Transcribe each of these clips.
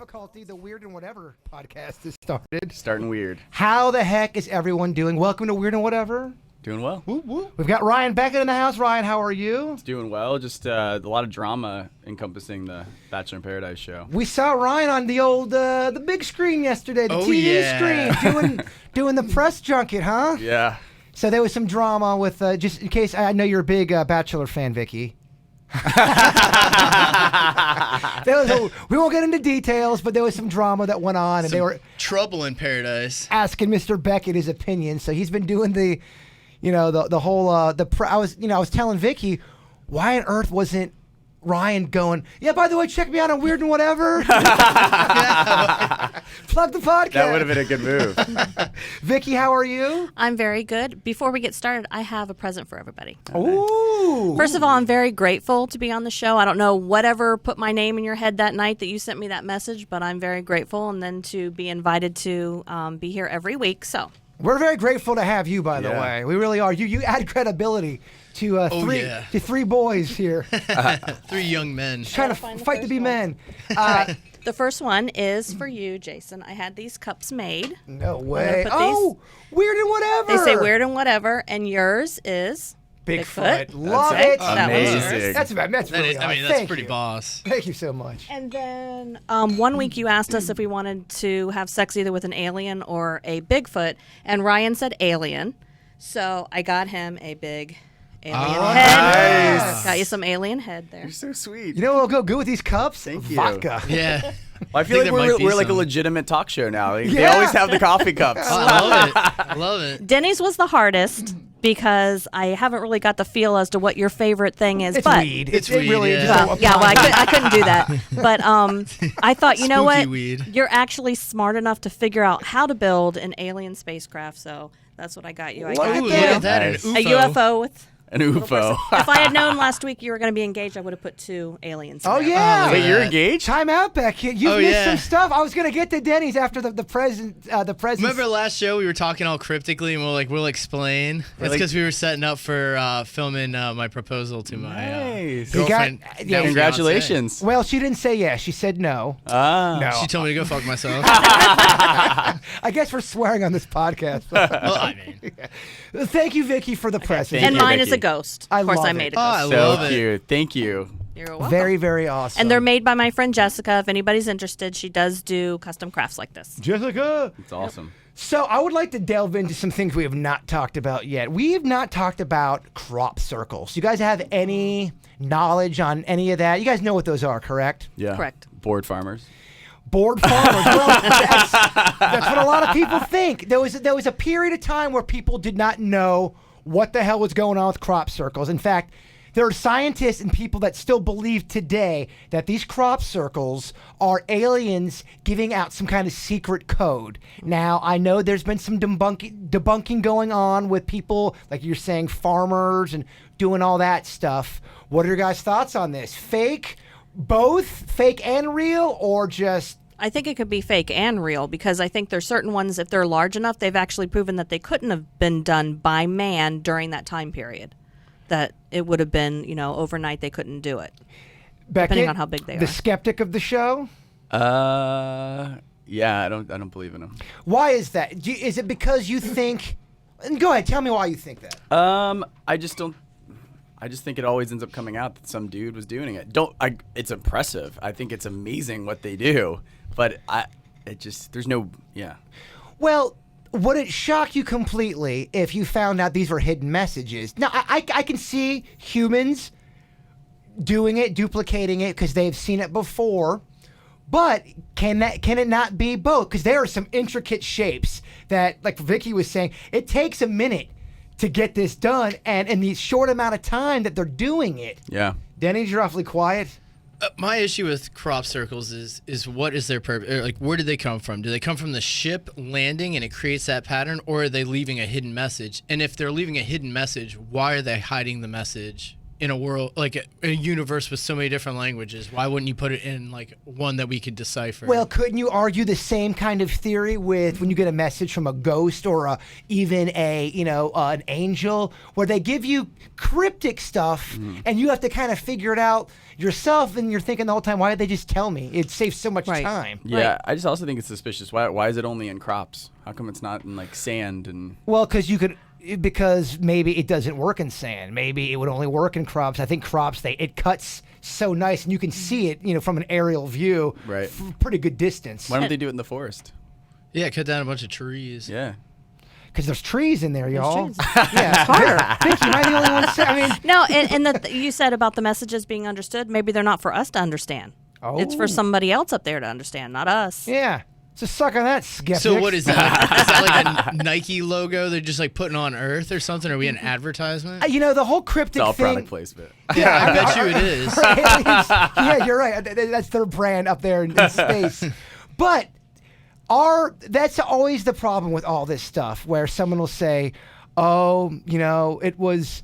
difficulty. The Weird and Whatever podcast has started. Starting weird. How the heck is everyone doing? Welcome to Weird and Whatever. Doing well. Woo, woo. We've got Ryan Beckett in the house. Ryan, how are you? It's doing well. Just a lot of drama encompassing the Bachelor in Paradise show. We saw Ryan on the old, the big screen yesterday, the TV screen, doing the press junket, huh? Yeah. So there was some drama with, just in case, I know you're a big Bachelor fan, Vicki. We won't get into details, but there was some drama that went on, and they were trouble in paradise. Asking Mr. Beckett his opinion. So he's been doing the, the whole I was telling Vicki, why on earth wasn't Ryan going, yeah, by the way, check me out on Weird and Whatever. Plug the podcast. That would have been a good move. Vicki, how are you? I'm very good. Before we get started, I have a present for everybody. Ooh. First of all, I'm very grateful to be on the show. I don't know whatever put my name in your head that night that you sent me that message, but I'm very grateful, and then to be invited to be here every week. So we're very grateful to have you, by the way. We really are. You add credibility to three boys here. 3 young men. Trying to fight to be men. The first one is for you, Jason. I had these cups made. No way. Oh, Weird and Whatever. They say Weird and Whatever, and yours is Bigfoot. Love it. Amazing. That's really that's Thank pretty you. boss. Thank you so much. And then 1 week you asked us if we wanted to have sex either with an alien or a Bigfoot, and Ryan said alien. So I got him a big alien head. Nice. Got you some alien head there. You're so sweet. You know what will go good with these cups? Thank you. Vodka. Yeah. Well, I feel like there might be we're like a some. legitimate talk show now. They Yeah. always have the coffee cups. I love it. I love it. Denny's was the hardest because I haven't really got the feel as to what your favorite thing is. It's but weed. It's weed, really yeah. just Well, I couldn't do that. But I thought, you know Spooky what? weed. You're actually smart enough to figure out how to build an alien spacecraft. So that's what I got you. I got Ooh, you look at that. Nice. An a UFO with An UFO. if I had known last week you were going to be engaged, I would have put 2 aliens. in Oh, there. yeah. Wait, you're engaged? Time out, Beckett. You Oh, missed yeah. some stuff. I was going to get to Denny's after the present. Remember last show we were talking all cryptically and we'll explain. That's because we were setting up for filming my proposal to my Nice. girlfriend. Yeah, now Congratulations. Well, she didn't say yes. She said no. Ah. No. fiance. She told me to go fuck myself. I guess we're swearing on this podcast. Well, I mean, Thank you, Vicki, for the present. Thank And you, mine is a Vicki. ghost. I Of course, love I it. made a Oh, I ghost. love So it. cute. Thank you. You're welcome. Very, very awesome. And they're made by my friend Jessica. If anybody's interested, she does do custom crafts like this. Jessica. It's awesome. So I would like to delve into some things we have not talked about yet. We have not talked about crop circles. You guys have any knowledge on any of that? You guys know what those are, correct? Yeah. Correct. Board farmers. Board farmers. Well, that's what a lot of people think. There was a period of time where people did not know what the hell was going on with crop circles. In fact, there are scientists and people that still believe today that these crop circles are aliens giving out some kind of secret code. Now, I know there's been some debunking going on with people, like you're saying, farmers and doing all that stuff. What are your guys' thoughts on this? Fake? Both? Fake and real? Or just... I think it could be fake and real because I think there's certain ones, if they're large enough, they've actually proven that they couldn't have been done by man during that time period. That it would have been, overnight they couldn't do it. Beckett, Depending on how big they are. The skeptic of the show? Yeah, I don't believe in them. Why is that? Is it because you think... And go ahead, tell me why you think that. I just think it always ends up coming out that some dude was doing it. It's impressive. I think it's amazing what they do, but there's no. Well, would it shock you completely if you found out these were hidden messages? Now, I can see humans doing it, duplicating it, because they've seen it before. But can it not be both? Because there are some intricate shapes that, like Vicki was saying, it takes a minute to get this done, and in the short amount of time that they're doing it. Yeah. Denny's, you're awfully quiet. My issue with crop circles is what is their purpose? Like, where do they come from? Do they come from the ship landing and it creates that pattern, or are they leaving a hidden message? And if they're leaving a hidden message, why are they hiding the message in a world like a universe with so many different languages? Why wouldn't you put it in like one that we could decipher? Well, couldn't you argue the same kind of theory with when you get a message from a ghost or even an angel, where they give you cryptic stuff and you have to kind of figure it out yourself, and you're thinking the whole time, why did they just tell me? It saves so much time. Yeah, Right. I just also think it's suspicious. Why is it only in crops? How come it's not in like sand and? Well, because maybe it doesn't work in sand. Maybe it would only work in crops. I think crops, it cuts so nice, and you can see it, from an aerial view, Right. Pretty good distance. Why don't they do it in the forest? yeah, cut down a bunch of trees. Yeah. Because there's trees in there, y'all. trees. Yeah, it's harder. Vicky, am I the only one? I mean, No, and you said about the messages being understood. Maybe they're not for us to understand. It's for somebody else up there to understand, not us. yeah. So suck on that, skeptic. So what is that? Is that like a Nike logo they're just like putting on Earth or something? Are we an advertisement? The whole cryptic It's all thing. product placement. Yeah, I bet you it is. Yeah, you're right. That's their brand up there in space. But that's always the problem with all this stuff, where someone will say, "Oh, it was,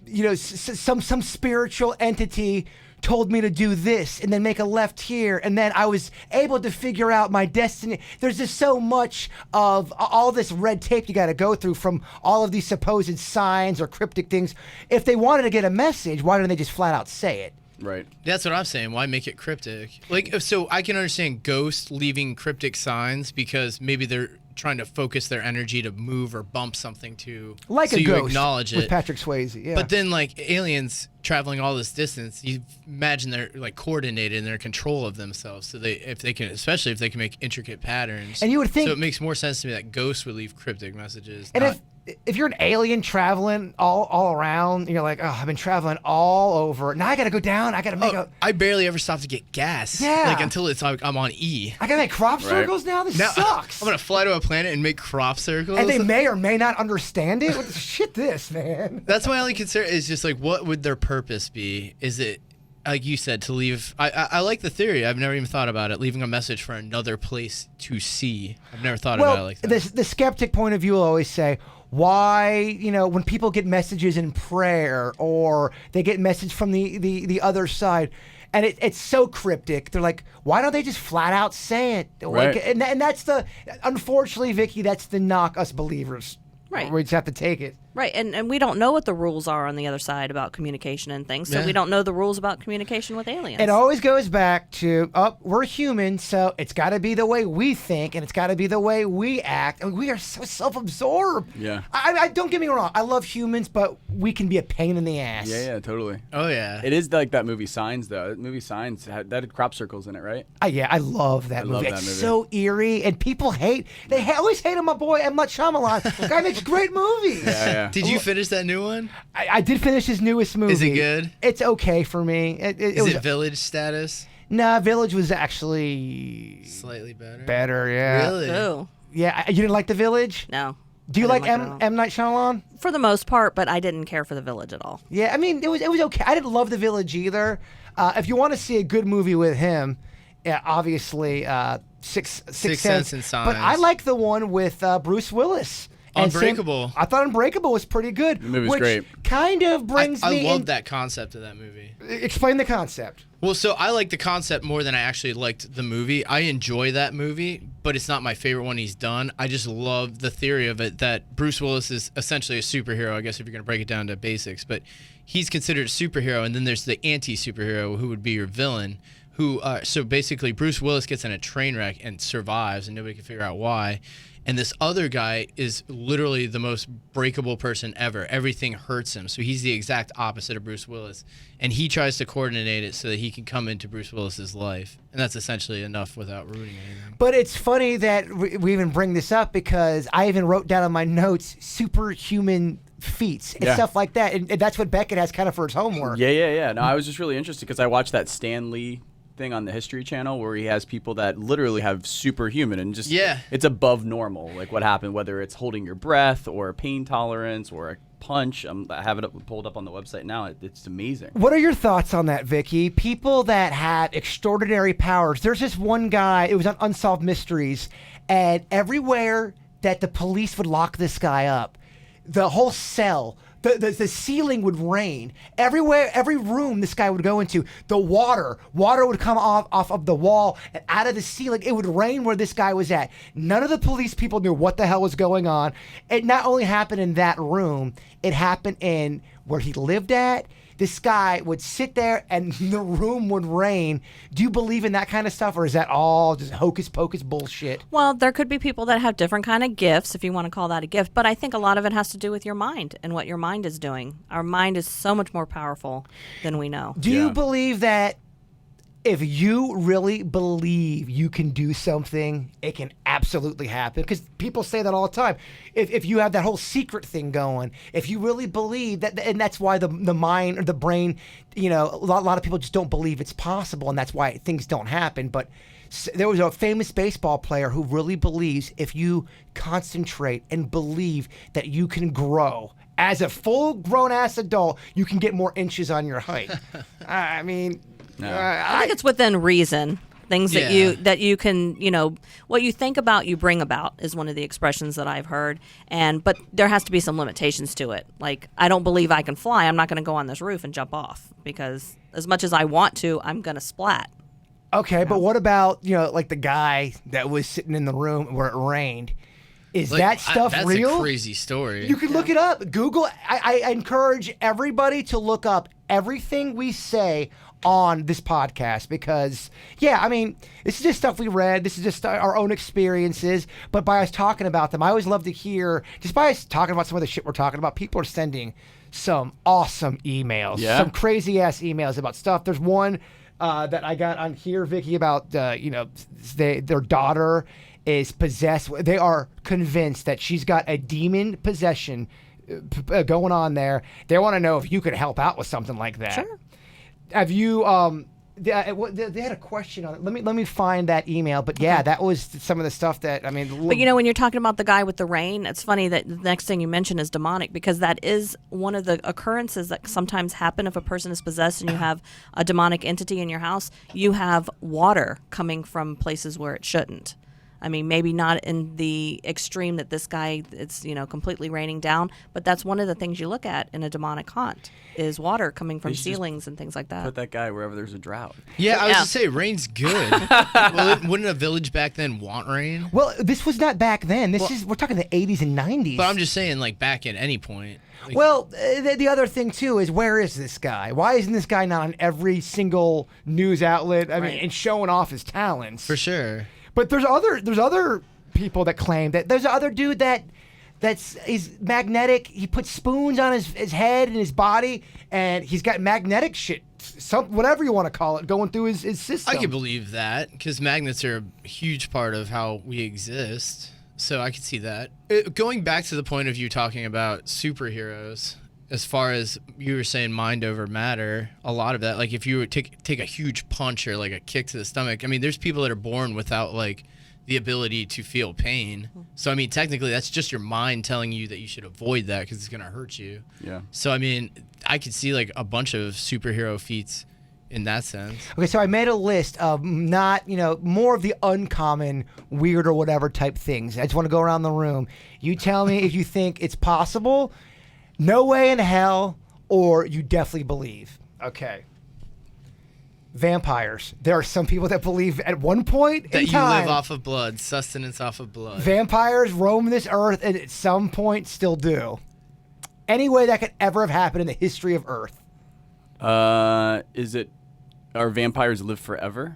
some spiritual entity told me to do this, and then make a left here, and then I was able to figure out my destiny." There's just so much of all this red tape you got to go through from all of these supposed signs or cryptic things. If they wanted to get a message, why don't they just flat out say it? Right. That's what I'm saying. Why make it cryptic? Like, so I can understand ghosts leaving cryptic signs because maybe they're trying to focus their energy to move or bump something to, Like so a you ghost acknowledge with it. Patrick Swayze. Yeah. But then, like, aliens traveling all this distance, you imagine they're like coordinated and they're in control of themselves. So especially if they can make intricate patterns. And you would think- so it makes more sense to me that ghosts would leave cryptic messages. And not- if you're an alien traveling all around, and you're like, oh, I've been traveling all over. Now I got to go down. I got to make I barely ever stop to get gas. Yeah. Like until it's like I'm on E. I got to make crop Right. circles now? This Now sucks. I'm gonna fly to a planet and make crop circles. And they may or may not understand it. What the shit this, man? That's my only concern is just like what would their purpose be? Is it like you said to leave? I like the theory. I've never even thought about it. Leaving a message for another place to see. I've never thought about it like that. The skeptic point of view will always say, why, when people get messages in prayer or they get message from the other side, and it's so cryptic, they're like, why don't they just flat out say it? Right. Like, and that's unfortunately, Vicky, that's the knock us believers. Right. We just have to take it. Right, and we don't know what the rules are on the other side about communication and things, so Yeah. we don't know the rules about communication with aliens. It always goes back to, we're human, so it's got to be the way we think, and it's got to be the way we act. And we are so self-absorbed. Yeah. I don't get me wrong. I love humans, but we can be a pain in the ass. Yeah, totally. Oh yeah. It is like that movie Signs, though. That movie Signs that had crop circles in it, right? I love that I movie. love that It's movie. so eerie, and people always hate on my boy M. Night Shyamalan. The guy makes great movies. Yeah. Did you finish that new one? I did finish his newest movie. Is it good? It's okay for me. Is was, it Village status? Nah, Village was actually Slightly better. better. Yeah. Really? Ooh, Yeah. You didn't like The Village? no. Do you I like didn't it at all. M. Night Shyamalan? For the most part, but I didn't care for The Village at all. Yeah, I mean, it was okay. I didn't love The Village either. If you want to see a good movie with him, obviously Sixth Sense and But I Signs. like the one with Bruce Willis. And Unbreakable. I thought Unbreakable was pretty good. The movie's which great. kind of brings I me love in- that concept of that movie. Explain the concept. Well, so I like the concept more than I actually liked the movie. I enjoy that movie, but it's not my favorite one he's done. I just love the theory of it that Bruce Willis is essentially a superhero, I guess if you're going to break it down to basics. But he's considered a superhero, and then there's the anti-superhero who would be your villain. So basically Bruce Willis gets in a train wreck and survives, and nobody can figure out why. And this other guy is literally the most breakable person ever. Everything hurts him. So he's the exact opposite of Bruce Willis. And he tries to coordinate it so that he can come into Bruce Willis's life. And that's essentially enough without ruining anything. But it's funny that we even bring this up because I even wrote down on my notes superhuman feats and Yeah. stuff like that. And that's what Beckett has kind of for his homework. Yeah. No, I was just really interested because I watched that Stan Lee thing on the History Channel where he has people that literally have superhuman and just it's above normal, like what happened, whether it's holding your breath or pain tolerance or a punch. I have it pulled up on the website now. It's amazing. What are your thoughts on that, Vicky? People that have extraordinary powers. There's this one guy, it was on Unsolved Mysteries, and everywhere that the police would lock this guy up, the whole cell, the ceiling would rain everywhere. Every room this guy would go into, the water would come off of the wall and out of the ceiling. It would rain where this guy was at. None of the police people knew what the hell was going on. It not only happened in that room, it happened in where he lived at. This guy would sit there and the room would rain. Do you believe in that kind of stuff, or is that all just hocus pocus bullshit? Well, there could be people that have different kind of gifts, if you want to call that a gift, but I think a lot of it has to do with your mind and what your mind is doing. Our mind is so much more powerful than we know. Do you believe that if you really believe you can do something, it can absolutely happen? Because people say that all the time. If you have that whole secret thing going, if you really believe that, and that's why the mind or the brain, a lot of people just don't believe it's possible, and that's why things don't happen. But there was a famous baseball player who really believes if you concentrate and believe that you can grow as a full-grown ass adult, you can get more inches on your height. I mean... No. I think it's within reason. Things that you can, what you think about, you bring about is one of the expressions that I've heard. But there has to be some limitations to it. Like, I don't believe I can fly. I'm not going to go on this roof and jump off because as much as I want to, I'm going to splat. Okay, but what about, like the guy that was sitting in the room where it rained? Is that stuff real? That's a crazy story. You can look it up. Google. I encourage everybody to look up everything we say on this podcast because, this is just stuff we read. This is just our own experiences. But by us talking about them, I always love to hear, just by us talking about some of the shit we're talking about, people are sending some awesome emails, some crazy-ass emails about stuff. There's one that I got on here, Vicki, about, their daughter is possessed. They are convinced that she's got a demon possession going on there. They want to know if you could help out with something like that. Sure. Have you? They had a question on it. Let me find that email. But that was some of the stuff that I mean. But when you're talking about the guy with the rain, it's funny that the next thing you mention is demonic because that is one of the occurrences that sometimes happen if a person is possessed and you have a demonic entity in your house. You have water coming from places where it shouldn't. I mean, maybe not in the extreme that this guy, it's, completely raining down, but that's one of the things you look at in a demonic haunt is water coming from ceilings and things like that. Put that guy wherever there's a drought. Yeah, I was going to say, rain's good. Wouldn't a village back then want rain? Well, this was not back then. We're talking the 80s and 90s. But I'm just saying, like, back at any point. The other thing, too, is where is this guy? Why isn't this guy not on every single news outlet? I mean, and showing off his talents. For sure. But there's other people that claim that there's other dude he's magnetic. He puts spoons on his head and his body, and he's got magnetic shit, whatever you want to call it, going through his system. I can believe that because magnets are a huge part of how we exist. So I can see that. Going back to the point of you talking about superheroes, as far as you were saying mind over matter, a lot of that, like if you would take a huge punch or like a kick to the stomach, I mean, there's people that are born without like the ability to feel pain. So, I mean, technically that's just your mind telling you that you should avoid that because it's going to hurt you. Yeah. So, I mean, I could see like a bunch of superhero feats in that sense. Okay, so I made a list of not, more of the uncommon, weird or whatever type things. I just want to go around the room. You tell me if you think it's possible. No way in hell, or you definitely believe. Okay. Vampires. There are some people that believe at one point in time that you live off of blood, sustenance off of blood. Vampires roam this earth and at some point still do. Any way that could ever have happened in the history of Earth. Are vampires live forever?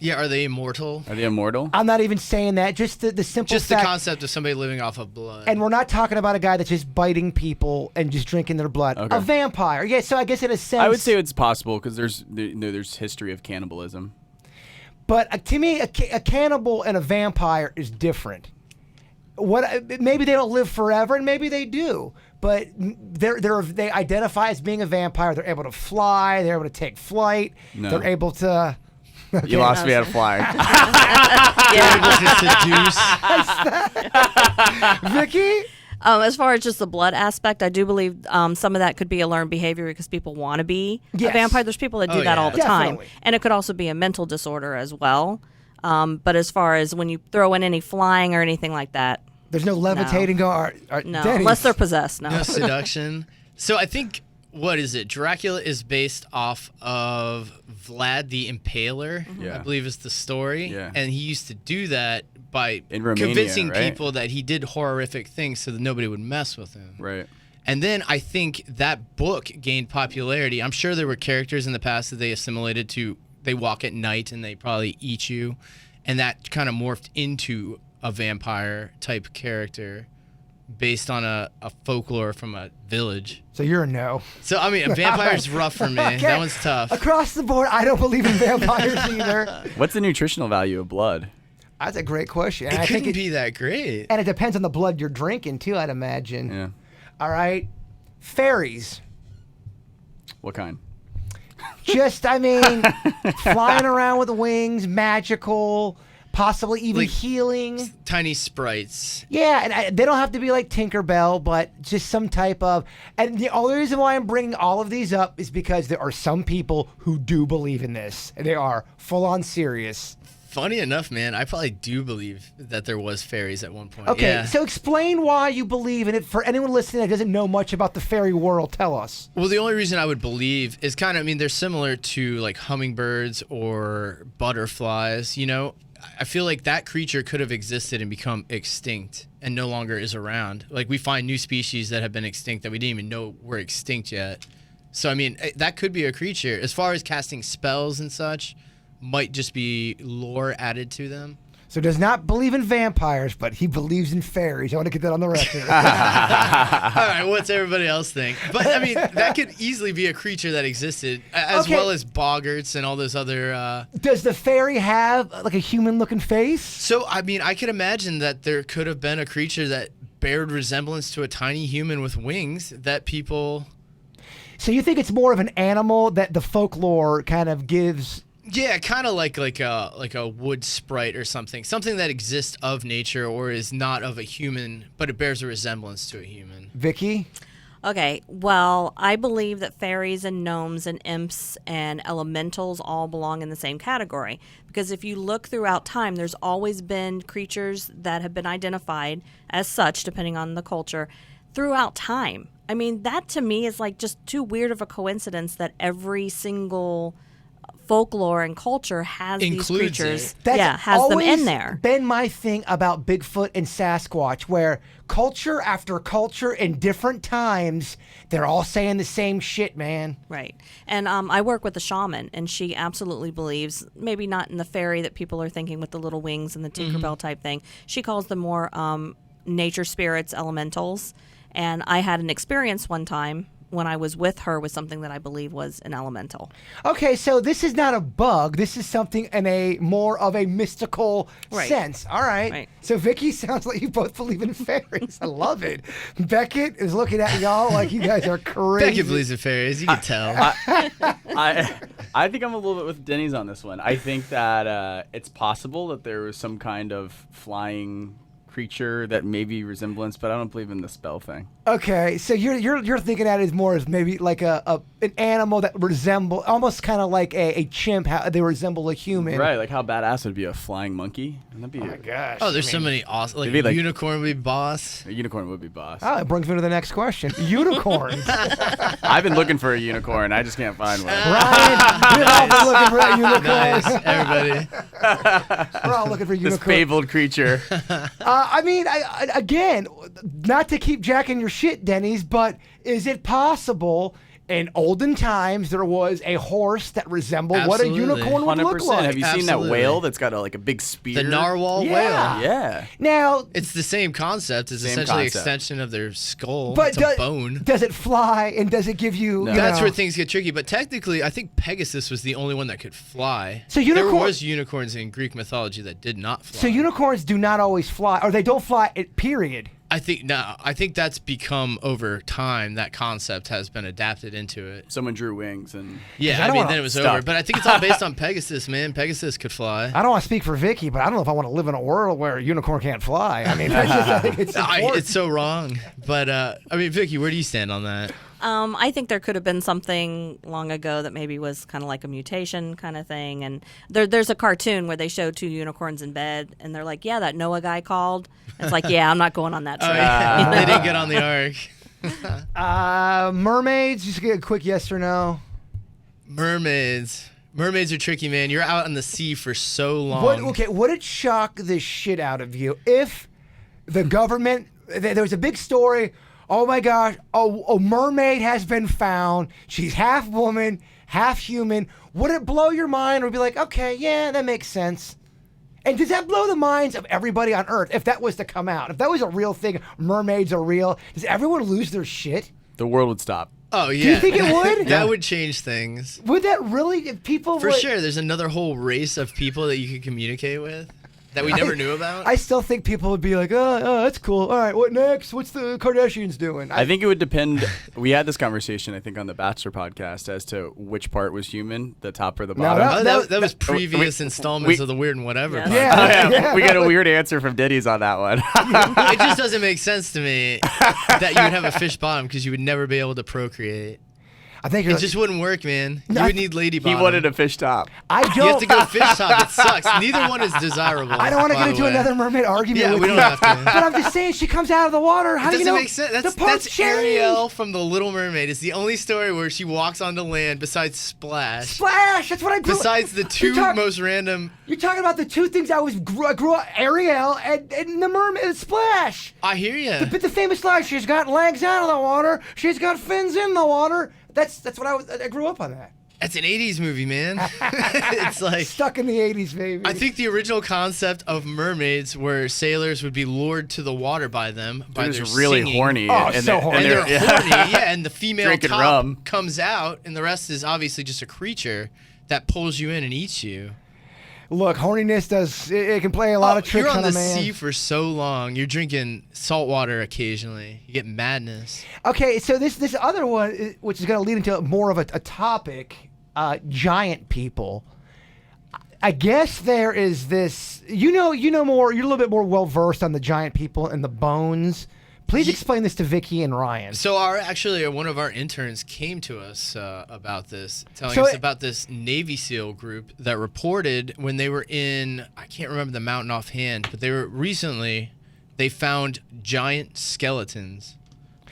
Yeah, are they immortal? Are they immortal? I'm not even saying that. Just the simple Just fact, the concept of somebody living off of blood. And we're not talking about a guy that's just biting people and just drinking their blood. Okay. A vampire. Yeah, so I guess in a sense... I would say it's possible because there's history of cannibalism. But to me, a cannibal and a vampire is different. Maybe they don't live forever, and maybe they do. But they identify as being a vampire. They're able to fly. They're able to take flight. No. They're able to... Okay. You lost me at a fly. Vicky? As far as just the blood aspect, I do believe some of that could be a learned behavior because people want to be a vampire. There's people that do that all the time. And it could also be a mental disorder as well. But as far as when you throw in any flying or anything like that, there's no levitating going. No, Denny's. unless they're possessed. No seduction. So I think, what is it? Dracula is based off of Vlad the Impaler, I believe is the story. Yeah. And he used to do that by In Romania, convincing right? people that he did horrific things so that nobody would mess with him. Right. And then I think that book gained popularity. I'm sure there were characters in the past that they assimilated to, they walk at night and they probably eat you. And that kind of morphed into a vampire type character based on a folklore from a village. So you're a no. So, I mean, a vampire's rough for me. Okay. That one's tough. Across the board, I don't believe in vampires either. What's the nutritional value of blood? That's a great question. It And I couldn't think be that great. and it depends on the blood you're drinking, too, I'd imagine. Yeah. All right. Fairies. What kind? Just, I mean, flying around with wings, magical, possibly even Like- healing. Tiny sprites. Yeah, and they don't have to be like Tinkerbell, but just some type of. And the only reason why I'm bringing all of these up is because there are some people who do believe in this. And they are full on serious. Funny enough, man, I probably do believe that there was fairies at one point. Okay, Yeah. so explain why you believe in it. For anyone listening that doesn't know much about the fairy world, tell us. Well, the only reason I would believe is kind of, I mean, they're similar to like hummingbirds or butterflies, you know? I feel like that creature could have existed and become extinct and no longer is around. Like we find new species that have been extinct that we didn't even know were extinct yet. So, I mean, that could be a creature. As far as casting spells and such, might just be lore added to them. So does not believe in vampires, but he believes in fairies. I want to get that on the record. All right, what's everybody else think? But I mean, that could easily be a creature that existed, as Okay. well as boggarts and all those other. Does the fairy have like a human-looking face? So I mean, I could imagine that there could have been a creature that bared resemblance to a tiny human with wings that people. So you think it's more of an animal that the folklore kind of gives? Yeah, kind of like a wood sprite or something that exists of nature or is not of a human, but it bears a resemblance to a human. Vicky? Okay, well, I believe that fairies and gnomes and imps and elementals all belong in the same category. Because if you look throughout time, there's always been creatures that have been identified as such, depending on the culture, throughout time. I mean, that to me is like just too weird of a coincidence that every single folklore and culture has these Includes creatures. it. That's has them in always there. Been my thing about Bigfoot and Sasquatch, where culture after culture in different times, they're all saying the same shit, man. Right. And I work with a shaman, and she absolutely believes, maybe not in the fairy that people are thinking with the little wings and the Tinkerbell type thing. She calls them more nature spirits, elementals. And I had an experience one time when I was with her with something that I believe was an elemental. Okay, so this is not a bug. This is something in a more of a mystical Right. sense. All right. Right. So Vicky, sounds like you both believe in fairies. I love it. Beckett is looking at y'all like you guys are crazy. Becky believes in fairies. You can tell. I think I'm a little bit with Denny's on this one. I think that it's possible that there was some kind of flying creature that maybe resemblance, but I don't believe in the spell thing. Okay, so you're thinking that as more as maybe like an animal that resemble almost kind of like a chimp. How they resemble a human. Right, like how badass would be a flying monkey? Wouldn't that be Oh my gosh. Oh, there's so many awesome. Like, Maybe like- unicorn would be boss. a unicorn would be boss. Oh, it brings me to the next question. Unicorns. I've been looking for a unicorn. I just can't find one. Ryan, we've all been looking for that unicorn. Nice, everybody. We're all looking for This unicorns. fabled creature. I mean, again, not to keep jacking your shit, Denny's, but is it possible in olden times there was a horse that resembled what a Absolutely. unicorn would look 100%. like? Have you seen that Absolutely. whale that's got like a big spear? The narwhal Yeah. whale. Yeah. Now, It's the same concept. It's Same essentially an concept. extension of their skull. but It's a bone. does it fly and does it give you? No. you That's know- where things get tricky. But technically, I think Pegasus was the only one that could fly. So there unicorn- was unicorns in Greek mythology that did not fly. So unicorns do not always fly, or they don't fly. Period. I think that's become over time. That concept has been adapted into it. Someone drew wings and Yeah, I I don't mean, wanna then it was stop. over. But I think it's all based on Pegasus, man. Pegasus could fly. I don't want to speak for Vicky, but I don't know if I want to live in a world where a unicorn can't fly. I mean, that's just, I think it's important. It's so wrong. But I mean, Vicky, where do you stand on that? I think there could have been something long ago that maybe was kind of like a mutation kind of thing. And there's a cartoon where they show two unicorns in bed, and they're like, yeah, that Noah guy called. It's like, yeah, I'm not going on that Oh, trip. yeah. They didn't get on the ark. Mermaids, just get a quick yes or no. Mermaids. Mermaids are tricky, man. You're out on the sea for so long. Would it shock the shit out of you if the government, there was a big story, oh my gosh, a mermaid has been found, she's half woman, half human. Would it blow your mind or be like, okay, yeah, that makes sense? And does that blow the minds of everybody on Earth if that was to come out? If that was a real thing, mermaids are real, does everyone lose their shit? The world would stop. Oh, yeah. Do you think it would? That would change things. Would that really? If people For sure. There's another whole race of people that you could communicate with that we never knew about. I still think people would be like, oh, that's cool. All right, what next? What's the Kardashians doing? I think it would depend. We had this conversation, I think, on the Bachelor podcast as to which part was human, the top or the bottom. That was previous installments of the Weird and Whatever. Yeah. Yeah. We got a weird answer from Diddy's on that one. It just doesn't make sense to me that you would have a fish bottom because you would never be able to procreate. I think it just wouldn't work, man. You would need lady bottom. He wanted a fish top. I don't. You have to go fish top. It sucks. Neither one is desirable. I don't want to get into another mermaid argument. Yeah, with we don't you. have to. But I'm just saying, she comes out of the water. How do you know? Doesn't make sense. That's Ariel from The Little Mermaid. It's the only story where she walks onto land besides Splash. Splash. That's what I grew. Besides the two most random. You're talking about the two things I grew up. Ariel and the mermaid Splash. I hear you. The famous line. She's got legs out of the water. She's got fins in the water. That's what I grew up on that. That's an 80s movie, man. It's like stuck in the 80s, baby. I think the original concept of mermaids where sailors would be lured to the water by them by their really singing. horny. Oh, and so horny. And they're horny, yeah, and the female Drinking top rum. comes out and the rest is obviously just a creature that pulls you in and eats you. Look, horniness it can play a lot of tricks on on the a man. sea for so long. You're drinking salt water occasionally. You get madness. Okay, so this other one, which is going to lead into more of a topic, giant people. I guess there is this. You know more. You're a little bit more well versed on the giant people and the bones. Please explain this to Vicki and Ryan. So one of our interns came to us about this, telling us about this Navy SEAL group that reported when they were in, I can't remember the mountain offhand, but they found giant skeletons,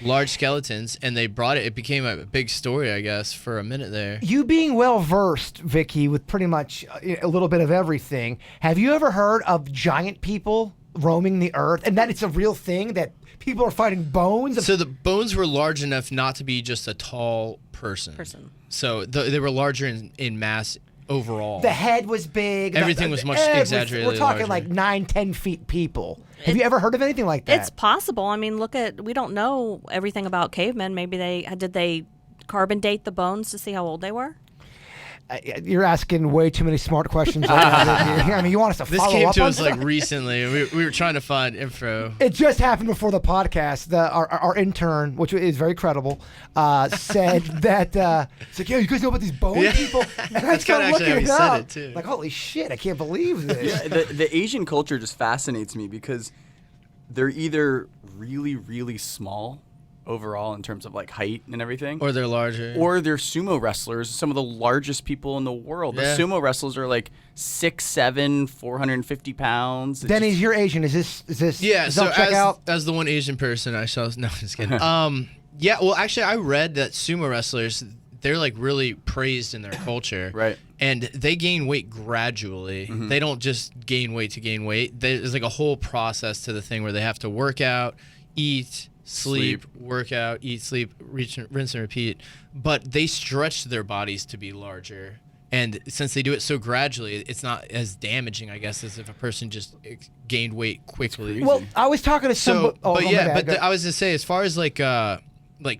large skeletons, and they brought it. It became a big story, I guess, for a minute there. You being well versed, Vicki, with pretty much a little bit of everything, have you ever heard of giant people roaming the earth and that it's a real thing that people are finding bones? So the bones were large enough not to be just a tall person. So they were larger in mass overall. The head was big. Everything was much exaggerated. We're talking larger. like 9-10 feet people. Have you ever heard of anything like that? It's possible. I mean, we don't know everything about cavemen. Maybe did they carbon date the bones to see how old they were? You're asking way too many smart questions right now. I mean, you want us to follow up on this? This came to us like recently. We were trying to find info. It just happened before the podcast. Our intern, which is very credible, said that it's like, yeah, you guys know about these bone people? And I started looking it up. It too. Like, holy shit, I can't believe this. Yeah, the Asian culture just fascinates me because they're either really, really small overall in terms of like height and everything, or they're larger, or they're sumo wrestlers, some of the largest people in the world. The sumo wrestlers are like 6'7", 450 pounds. Denny's, you're Asian. Is this? Yeah. So check out? as the one Asian person I saw, no, just kidding. Yeah. Well, actually, I read that sumo wrestlers, they're like really praised in their culture, right? And they gain weight gradually. Mm-hmm. They don't just gain weight to gain weight. There's like a whole process to the thing where they have to work out, eat, sleep, work out, eat, sleep, rinse and repeat. But they stretch their bodies to be larger. And since they do it so gradually, it's not as damaging, I guess, as if a person just gained weight quickly. Well, I was talking to some. I was to say, as far as like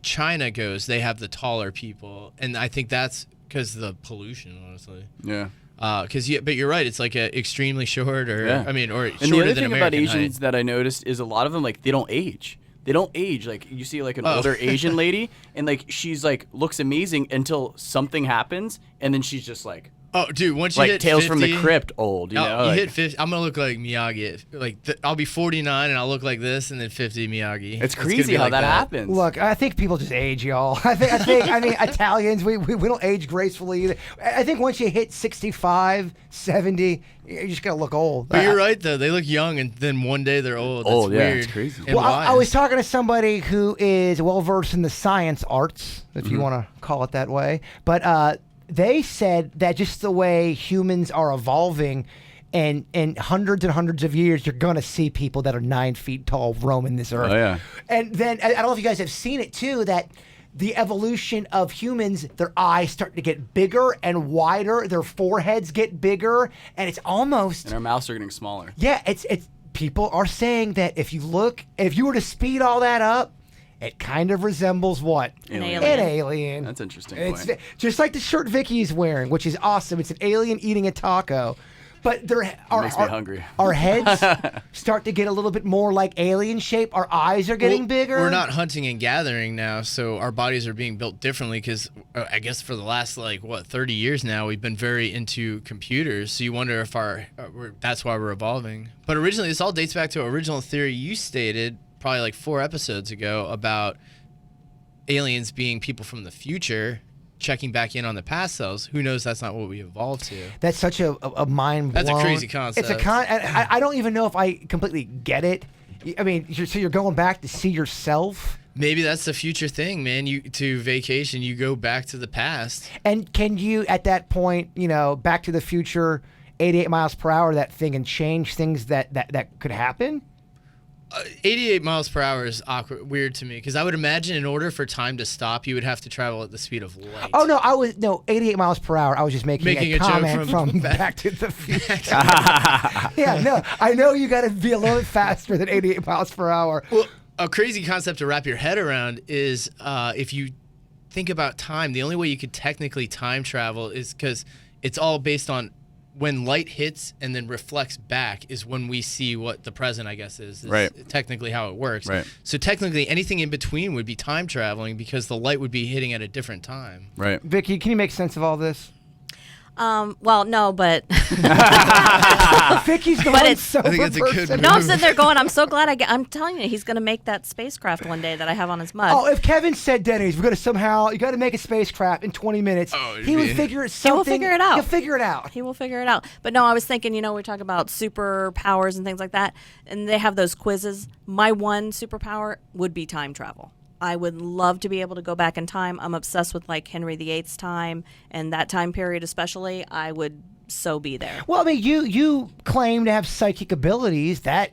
China goes, they have the taller people, and I think that's because of the pollution, honestly. Yeah. But you're right. It's like extremely short, or or shorter than American height. And the other thing about Asians that I noticed is a lot of them, like, they don't age. They don't age. Like, you see like an older Asian lady and like she's like looks amazing until something happens and then she's just like Oh, dude, once you Like hit Tales 50, from the Crypt old, you know? You Like, hit 50, I'm going to look like Miyagi. I'll be 49 and I'll look like this, and then 50 Miyagi. it's gonna crazy be how like that happens. Look, I think people just age, y'all. I mean, Italians, we don't age gracefully either. I think once you hit 65, 70, you're just going to look old. But you're right, though. They look young, and then one day they're old. Old, It's yeah, weird. it's crazy. And Well, I wise. was talking to somebody who is well-versed in the science arts, if you want to call it that way. But they said that just the way humans are evolving, and in hundreds and hundreds of years, you're going to see people that are 9 feet tall roaming this earth. Oh, yeah. And then, I don't know if you guys have seen it too, that the evolution of humans, their eyes start to get bigger and wider, their foreheads get bigger, and it's almost... And our mouths are getting smaller. Yeah, it's people are saying that if you were to speed all that up, it kind of resembles what? An Alien. An alien. That's interesting. It's point. just like the shirt Vicky is wearing, which is awesome. It's an alien eating a taco. But Makes me hungry. Our heads start to get a little bit more like alien shape. Our eyes are getting bigger. We're not hunting and gathering now, so our bodies are being built differently because I guess for the last 30 years now we've been very into computers. So you wonder if that's why we're evolving. But originally, this all dates back to an original theory you stated probably like 4 episodes ago about aliens being people from the future checking back in on the past selves. Who knows? That's not what we evolved to. That's such a mind blown. That's a crazy concept. It's I don't even know if I completely get it. I mean, so you're going back to see yourself. Maybe that's the future thing, man. To vacation, you go back to the past. And can you, at that point, Back to the Future, 88 miles per hour, that thing, and change things that could happen? 88 miles per hour is weird to me because I would imagine in order for time to stop, you would have to travel at the speed of light. Oh, no, 88 miles per hour. I was just making a joke comment from Back to the Future. Yeah, no, I know you got to be a little bit faster than 88 miles per hour. Well, a crazy concept to wrap your head around is if you think about time, the only way you could technically time travel is because it's all based on when light hits and then reflects back is when we see what the present, I guess, is right. Technically how it works. Right. So technically anything in between would be time traveling because the light would be hitting at a different time. Right. Vicky, can you make sense of all this? Well, no, but Vicky's the But one it's- sober I think it's a good person. no, I'm sitting there going, I'm so glad I'm telling you, he's going to make that spacecraft one day that I have on his mug. Oh, if Kevin said, Denny's, we're going to you got to make a spacecraft in 20 minutes, he would figure something. He will figure it out. He'll figure it out. He will figure it out. But no, I was thinking, we talk about superpowers and things like that, and they have those quizzes. My one superpower would be time travel. I would love to be able to go back in time. I'm obsessed with like Henry VIII's time and that time period especially. I would so be there. Well, I mean, you claim to have psychic abilities. That's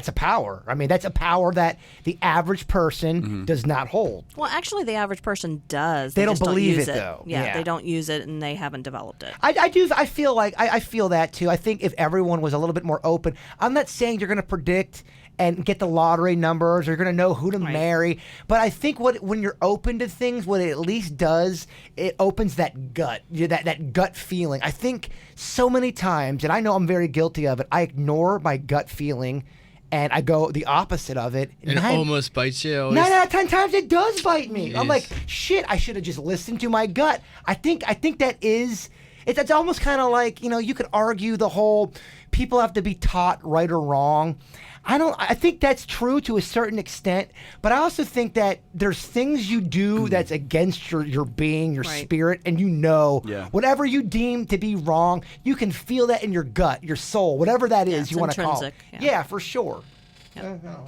a power. I mean, that's a power that the average person does not hold. Well, actually, the average person does. They don't just believe use it, though. Yeah, Yeah. they don't use it, and they haven't developed it. I do. I feel like I feel that too. I think if everyone was a little bit more open, I'm not saying you're going to predict and get the lottery numbers, or you're going to know who to marry. But I think when you're open to things, what it at least does, it opens that gut, that gut feeling. I think so many times, and I know I'm very guilty of it, I ignore my gut feeling, and I go the opposite of it. And it almost bites you. Always. 9 out of 10 times it does bite me. I'm Yes. like, shit, I should have just listened to my gut. I think that is, it's almost kind of like, you could argue the whole people have to be taught right or wrong. I think that's true to a certain extent, but I also think that there's things you do that's against your being, your spirit, and whatever you deem to be wrong, you can feel that in your gut, your soul, whatever that is you want to call it. intrinsic, Yeah, for sure. I don't know.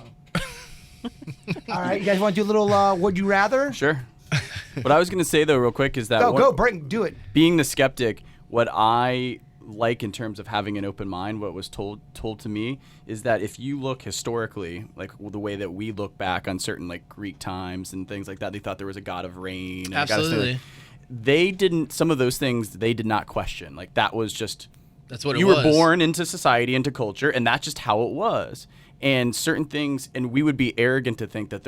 All right, you guys want to do a little would you rather? Sure. What I was going to say, though, real quick, is that do it. being the skeptic, what I like in terms of having an open mind, what was told to me is that if you look historically, like the way that we look back on certain like Greek times and things like that, they thought there was a god of rain. And Absolutely. They didn't, some of those things they did not question. Like that was just, That's what it you was. were born into society, into culture, and that's just how it was. And certain things, and we would be arrogant to think that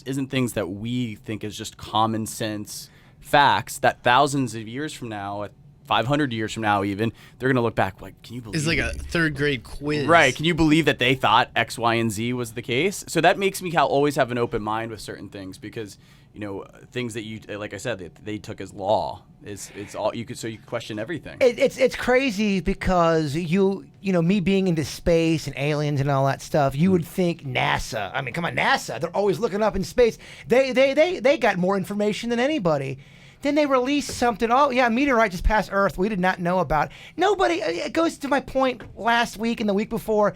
isn't things that we think is just common sense facts that thousands of years from now, 500 years from now even, they're going to look back like, can you believe It's like it? a third grade quiz. Right. Can you believe that they thought X, Y, and Z was the case? So that makes me always have an open mind with certain things because, things that you, like I said, they took as law. It's all you could question everything. It's crazy because me being into space and aliens and all that stuff, you would think NASA. I mean, come on, NASA. They're always looking up in space. They got more information than anybody. Then they released something. Oh yeah, a meteorite just passed Earth. We did not know about. Nobody. It goes to my point last week and the week before.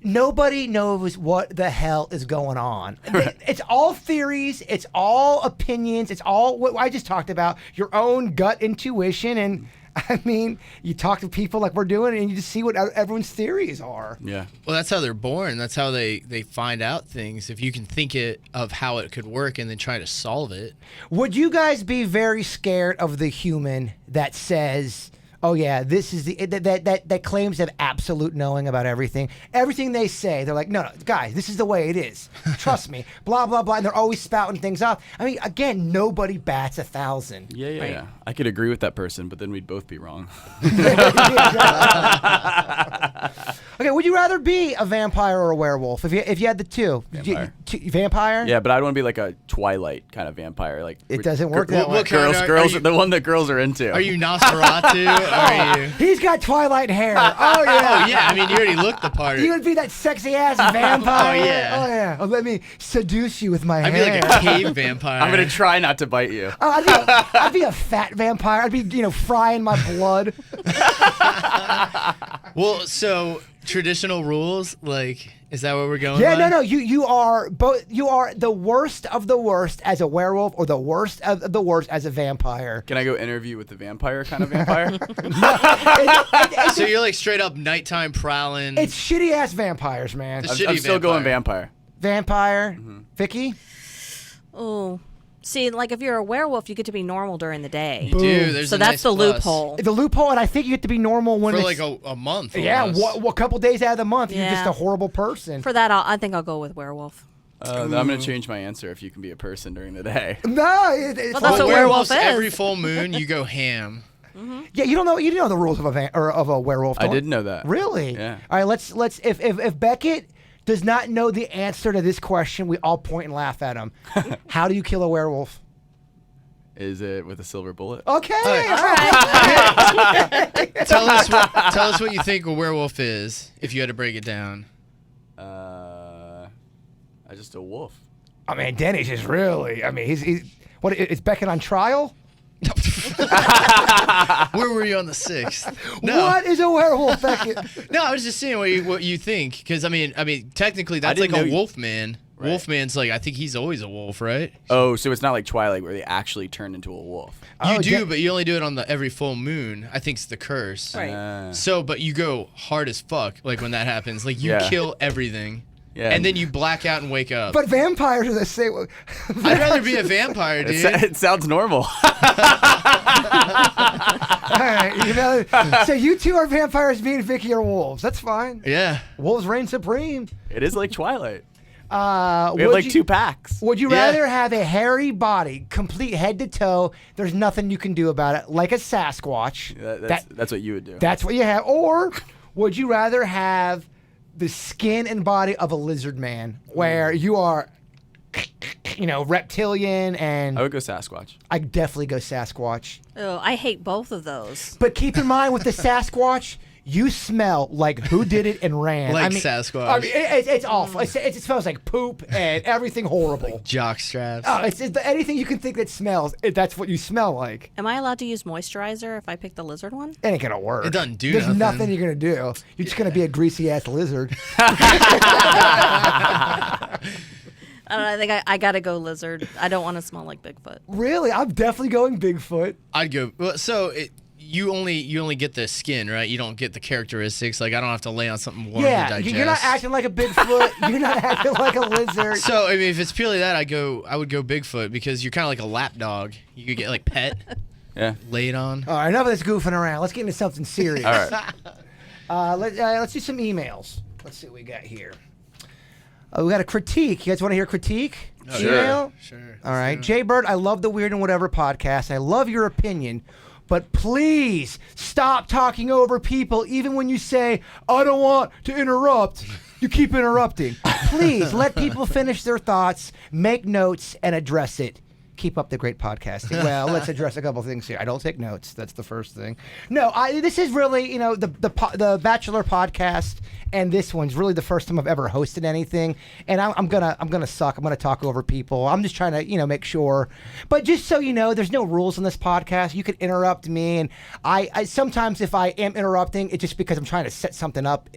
Nobody knows what the hell is going on. It's all theories. It's all opinions. It's all what I just talked about. Your own gut intuition. And I mean, you talk to people like we're doing, and you just see what everyone's theories are. Yeah. Well, that's how they're born. That's how they find out things. If you can think of how it could work and then try to solve it. Would you guys be very scared of the human that says, oh yeah, this is that claims to have absolute knowing about everything. Everything they say, they're like, no, guys, this is the way it is. Trust me. Blah blah blah, and they're always spouting things off. I mean, again, nobody bats 1,000. Yeah, right? yeah. I could agree with that person, but then we'd both be wrong. Okay, would you rather be a vampire or a werewolf if you had the two? Vampire. Vampire? Yeah, but I'd want to be like a Twilight kind of vampire. Like It doesn't work that way. What kind girls, are you- the one that girls are into. Are you Nosferatu? Are you? He's got Twilight hair. Oh yeah. Oh yeah, I mean you already looked the part. You would be that sexy ass vampire. Oh, yeah. Oh yeah. Oh, let me seduce you with my I'd hair. be like a cave vampire. I'm gonna try not to bite you. Oh, I'd be a fat vampire. I'd be frying my blood. Well, so traditional rules, like, is that what we're going? Yeah, by? no. You are both. You are the worst of the worst as a werewolf, or the worst of the worst as a vampire. Can I go interview with the vampire kind of vampire? So you're like straight up nighttime prowling. It's shitty ass vampires, man. The I'm shitty still going vampire. vampire. Vampire. Vicky. Oh, see, like if you're a werewolf, you get to be normal during the day. You do. There's So a that's nice the plus. loophole. The loophole, and I think you get to be normal when For it's like a month. yeah, almost. a couple days out of the month. You're just Yeah. a horrible person. For that, I think I'll go with werewolf. I'm gonna change my answer if you can be a person during the day. No, it's Well, that's But what werewolf werewolves, is. every full moon, you go ham. yeah. You didn't know the rules of a werewolf. I don't- didn't know that. Really? Yeah. All right, let's if Beckett does not know the answer to this question, we all point and laugh at him. How do you kill a werewolf? Is it with a silver bullet? Okay. All right. Tell us what you think a werewolf is, if you had to break it down. Just a wolf. I mean, Denny's just really. I mean, he's what is Beckett on trial? Where were you on the 6th? No, What is a werewolf, Beckett? no, I was just seeing what you think, because I mean, technically that's like didn't a know you- wolf man. Right. Wolfman's like, I think he's always a wolf, right? Oh, so it's not like Twilight where they actually turn into a wolf. You Oh, do, yeah. but you only do it on the every full moon. I think it's the curse. Right. So, but you go hard as fuck, like when that happens. Like you Yeah. kill everything, Yeah. and then you black out and wake up. But vampires are the same. I'd rather be a vampire, dude. It sounds normal. All right, so you two are vampires, me and Vicky are wolves. That's fine. Yeah. Wolves reign supreme. It is like Twilight. We Would have like you- 2 packs. Would you Yeah. rather have a hairy body, complete head to toe? There's nothing you can do about it, like a Sasquatch. That's what you would do. That's what you have. Or would you rather have the skin and body of a lizard man, where you are, reptilian, and I would go Sasquatch. I definitely go Sasquatch. Oh, I hate both of those. But keep in mind with the Sasquatch, you smell like who did it and ran. Like I mean, Sasquatch. I mean, it's awful. It smells like poop and everything horrible. Jock straps. Oh, it's anything you can think that smells. That's what you smell like. Am I allowed to use moisturizer if I pick the lizard one? It ain't gonna work. It doesn't do There's nothing. nothing you're gonna do. You're just gonna be a greasy ass lizard. I don't know, I think I gotta go lizard. I don't want to smell like Bigfoot. Really, I'm definitely going Bigfoot. I'd go. Well, so you only get the skin, right? You don't get the characteristics. Like I don't have to lay on something warm to Yeah, digest. you're not acting like a Bigfoot. You're not acting like a lizard. So I mean, if it's purely that, I would go Bigfoot because you're kind of like a lap dog. You could get like pet Yeah. laid on. All right, enough of this goofing around. Let's get into something serious. All right. Let's do some emails. Let's see what we got here. We got a critique. You guys want to hear critique? Sure. Email? Sure. All right. Jay Bird, I love the Weird and Whatever podcast. I love your opinion, but please stop talking over people even when you say, I don't want to interrupt. You keep interrupting. Please let people finish their thoughts, make notes, and address it. Keep up the great podcasting. Well, let's address a couple things here. I don't take notes. That's the first thing. No, this is really, the Bachelor podcast, and this one's really the first time I've ever hosted anything. And I'm gonna suck. I'm gonna talk over people. I'm just trying to, make sure. But just so you know, there's no rules on this podcast. You can interrupt me, and I sometimes if I am interrupting, it's just because I'm trying to set something up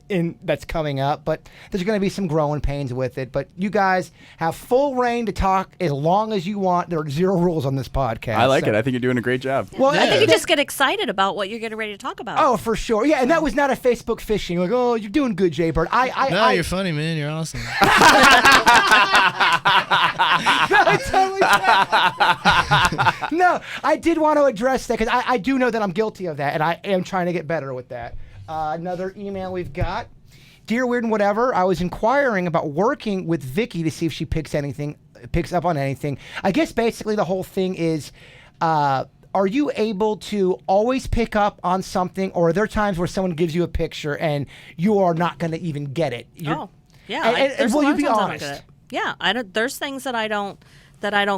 that's coming up. But there's gonna be some growing pains with it. But you guys have full reign to talk as long as you want. There are zero rules on this podcast. I like it. I think you're doing a great job. Well, I think you just get excited about what you're getting ready to talk about. Oh, for sure. Yeah, and that was not a Facebook phishing. Like, oh, you're doing good, Jay Bird. You're funny, man. You're awesome. No, I did want to address that because I do know that I'm guilty of that, and I am trying to get better with that. Another email we've got. Dear Weird and Whatever, I was inquiring about working with Vicki to see if she picks up on anything. I guess basically the whole thing is, are you able to always pick up on something, or are there times where someone gives you a picture and you are not going to even get it? Yeah. And will you be honest? Yeah, there's things that I don't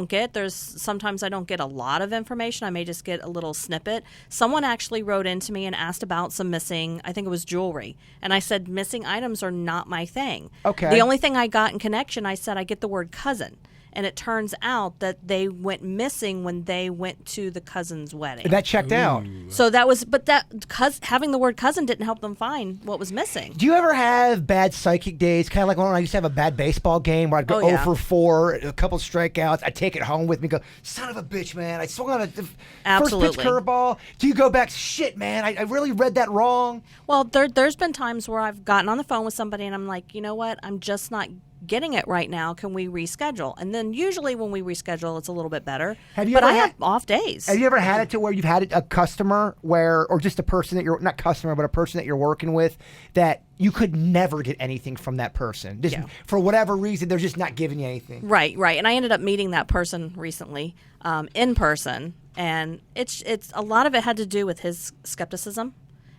get. There's sometimes I don't get a lot of information. I may just get a little snippet. Someone actually wrote into me and asked about some missing, I think it was jewelry. And I said, missing items are not my thing. Okay. The only thing I got in connection, I said, I get the word cousin. And it turns out that they went missing when they went to the cousin's wedding. That checked out. So having the word cousin didn't help them find what was missing. Do you ever have bad psychic days? Kind of like when I used to have a bad baseball game where I'd go 0 for 4, a couple strikeouts. I'd take it home with me and go, son of a bitch, man. I swung on a first pitch curveball. Do you go back, shit, man, I really read that wrong? Well, there's been times where I've gotten on the phone with somebody and I'm like, you know what, I'm just not getting it right now. Can we reschedule? And then usually when we reschedule, it's a little bit better. I have off days. Have you ever had it to where you've had a customer or just a person that you're not customer, but a person that you're working with that you could never get anything from that person? Just for whatever reason, they're just not giving you anything. Right. And I ended up meeting that person recently in person, and it's a lot of it had to do with his skepticism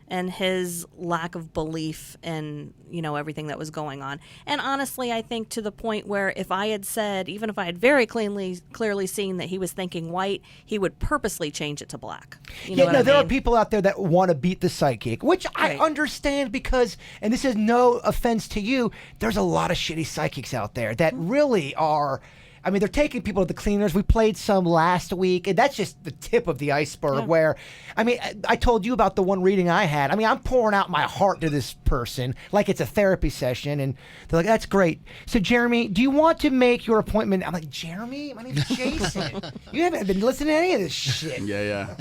and his lack of belief in, everything that was going on. And honestly, I think to the point where if I had said, even if I had very clearly seen that he was thinking white, he would purposely change it to black. There are people out there that want to beat the psychic, which I understand because, and this is no offense to you, there's a lot of shitty psychics out there that really are... I mean, they're taking people to the cleaners. We played some last week, and that's just the tip of the iceberg where, I told you about the one reading I had. I'm pouring out my heart to this person like it's a therapy session, and they're like, that's great. So, Jeremy, do you want to make your appointment? I'm like, Jeremy? My name's Jason. You haven't been listening to any of this shit. Yeah.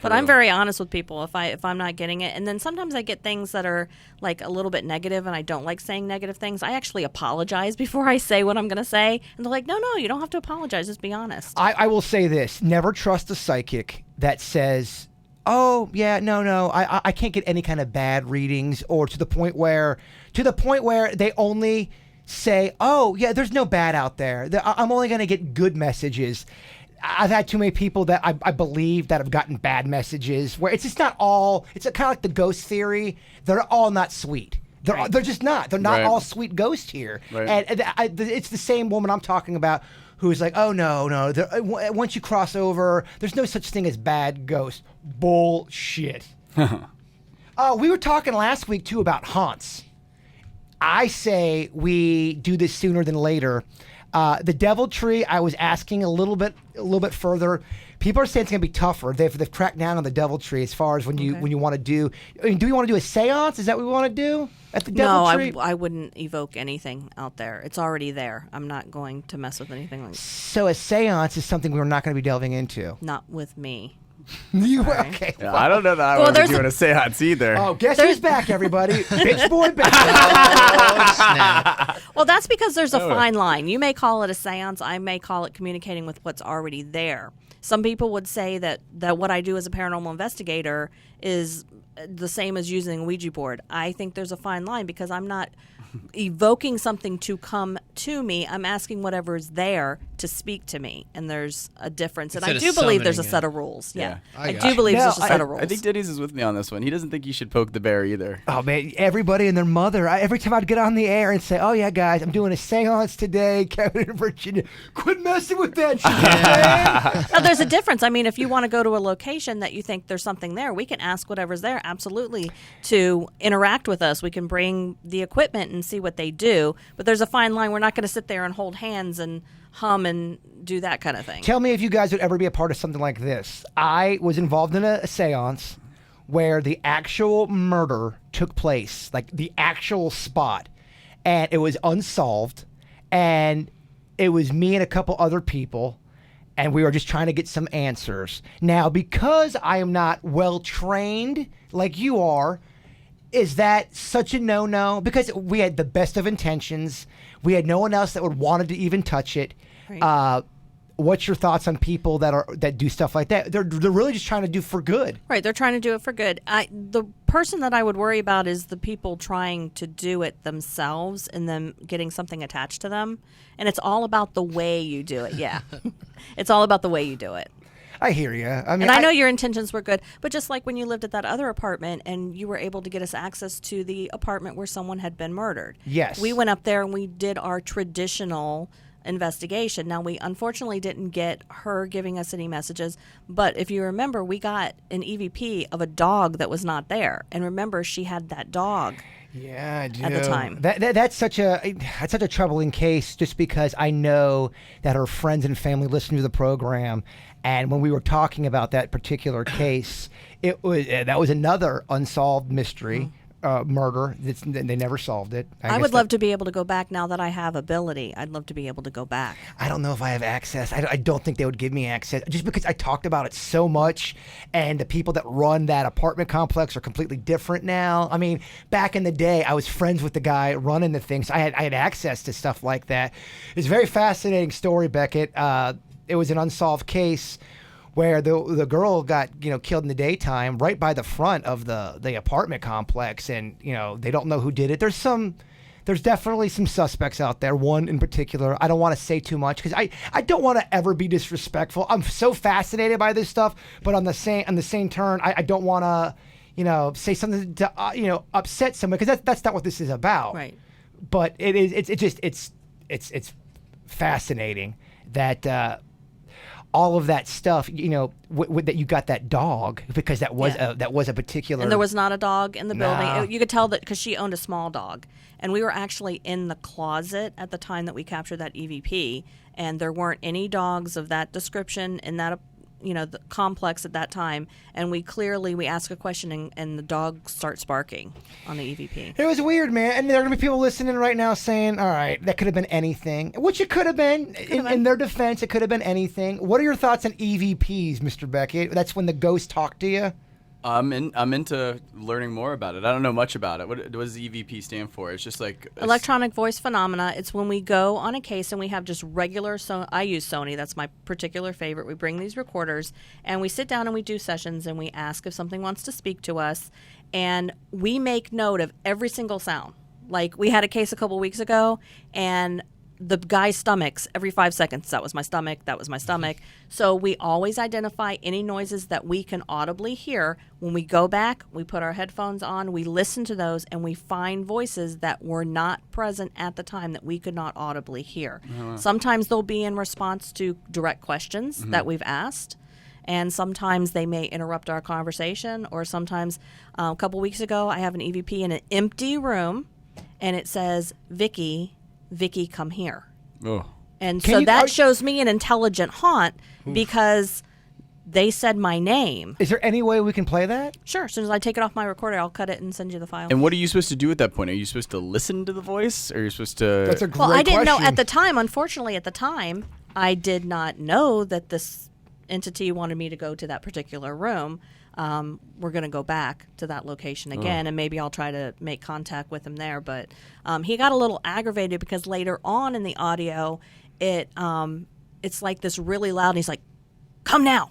But I'm very honest with people if I'm not getting it. And then sometimes I get things that are like a little bit negative, and I don't like saying negative things. I actually apologize before I say what I'm going to say. And they're like, no, you don't have to apologize. Just be honest. I will say this. Never trust a psychic that says, oh, yeah, no, I can't get any kind of bad readings, or to the point where they only say, oh, yeah, there's no bad out there. I'm only going to get good messages. I've had too many people that I believe that have gotten bad messages where it's just not all, it's kind of like the ghost theory. They're all not sweet. They're just not. They're not all sweet ghosts here. Right. And it's the same woman I'm talking about who's like, oh, no. Once you cross over, there's no such thing as bad ghosts. Bullshit. We were talking last week, too, about haunts. I say we do this sooner than later. The Devil Tree, I was asking a little bit further. People are saying it's going to be tougher. They've cracked down on the Devil Tree as far as when you want to do. Do we want to do a seance? Is that what we want to do at the Devil Tree? No, I wouldn't evoke anything out there. It's already there. I'm not going to mess with anything like that. So a seance is something we're not going to be delving into. Not with me. Okay. Yeah, I don't know that I want to be doing a seance either. Oh, guess who's back, everybody? Bitch boy back. Snap. Well, that's because there's a fine line. You may call it a seance. I may call it communicating with what's already there. Some people would say that what I do as a paranormal investigator is the same as using a Ouija board. I think there's a fine line because I'm not evoking something to come to me. I'm asking whatever is there to speak to me, and there's a difference. And I do believe there's a set of rules. Yeah, I do believe there's a set of rules. I think Denny's is with me on this one. He doesn't think you should poke the bear either. Oh man, everybody and their mother. Every time I'd get on the air and say, "Oh yeah, guys, I'm doing a seance today, Kevin in Virginia. Quit messing with that shit, man." No, there's a difference. I mean, if you want to go to a location that you think there's something there, we can ask whatever's there, absolutely, to interact with us. We can bring the equipment and see what they do. But there's a fine line. We're not going to sit there and hold hands and hum and do that kind of thing. Tell me if you guys would ever be a part of something like this. I was involved in a seance where the actual murder took place, like the actual spot, and it was unsolved, and it was me and a couple other people, and we were just trying to get some answers. Now, because I am not well trained like you are, is that such a no-no? Because we had the best of intentions. We had no one else that would wanted to even touch it. Right. What's your thoughts on people that do stuff like that? They're really just trying to do for good. Right, they're trying to do it for good. The person that I would worry about is the people trying to do it themselves and them getting something attached to them. And it's all about the way you do it. Yeah, it's all about the way you do it. I hear you. I mean, and I know your intentions were good, but just like when you lived at that other apartment and you were able to get us access to the apartment where someone had been murdered. Yes. We went up there and we did our traditional investigation. Now, we unfortunately didn't get her giving us any messages, but if you remember, we got an EVP of a dog that was not there. And remember, she had that dog. Yeah, I do. At the time. That's such a troubling case just because I know that her friends and family listen to the program. And when we were talking about that particular case, that was another unsolved mystery, murder. They never solved it. I would love to be able to go back now that I have ability. I'd love to be able to go back. I don't know if I have access. I don't think they would give me access just because I talked about it so much, and the people that run that apartment complex are completely different now. I mean, back in the day, I was friends with the guy running the thing, so I had access to stuff like that. It's a very fascinating story, Beckett. It was an unsolved case where the girl got killed in the daytime right by the front of the apartment complex, and they don't know who did it. There's definitely some suspects out there. One in particular, I don't want to say too much because I don't want to ever be disrespectful. I'm so fascinated by this stuff, but on the same turn, I don't want to say something to upset someone because that's not what this is about. Right. But it's fascinating that. All of that stuff, that you got that dog because that was a particular. And there was not a dog in the building. You could tell that because she owned a small dog, and we were actually in the closet at the time that we captured that EVP, and there weren't any dogs of that description in that the complex at that time. And we ask a question, and the dog starts barking on the EVP. It was weird, man. And there are gonna be people listening right now saying, "All right, that could have been anything," which it could have been. In their defense, it could have been anything. What are your thoughts on EVPs, Mr. Beckett? That's when the ghosts talk to you. I'm into learning more about it. I don't know much about it. What does EVP stand for? It's just like electronic voice phenomena. It's when we go on a case and we have just regular. So I use Sony. That's my particular favorite. We bring these recorders and we sit down and we do sessions and we ask if something wants to speak to us, and we make note of every single sound. Like we had a case a couple weeks ago, and the guy's stomachs every 5 seconds. That was my stomach. That was my stomach. So we always identify any noises that we can audibly hear. When we go back, we put our headphones on, we listen to those, and we find voices that were not present at the time that we could not audibly hear. Sometimes they'll be in response to direct questions that we've asked. And sometimes they may interrupt our conversation, or sometimes a couple weeks ago, I have an EVP in an empty room, and it says, Vicki, come here. Oh. And so that shows me an intelligent haunt because they said my name. Is there any way we can play that? Sure. As soon as I take it off my recorder, I'll cut it and send you the file. And what are you supposed to do at that point? Are you supposed to listen to the voice? Or are you supposed to... That's a great Well, I didn't question. know at the time. Unfortunately, at the time, I did not know that this entity wanted me to go to that particular room. We're going to go back to that location again, and maybe I'll try to make contact with him there. But he got a little aggravated because later on in the audio, it's like this really loud, and he's like, come now,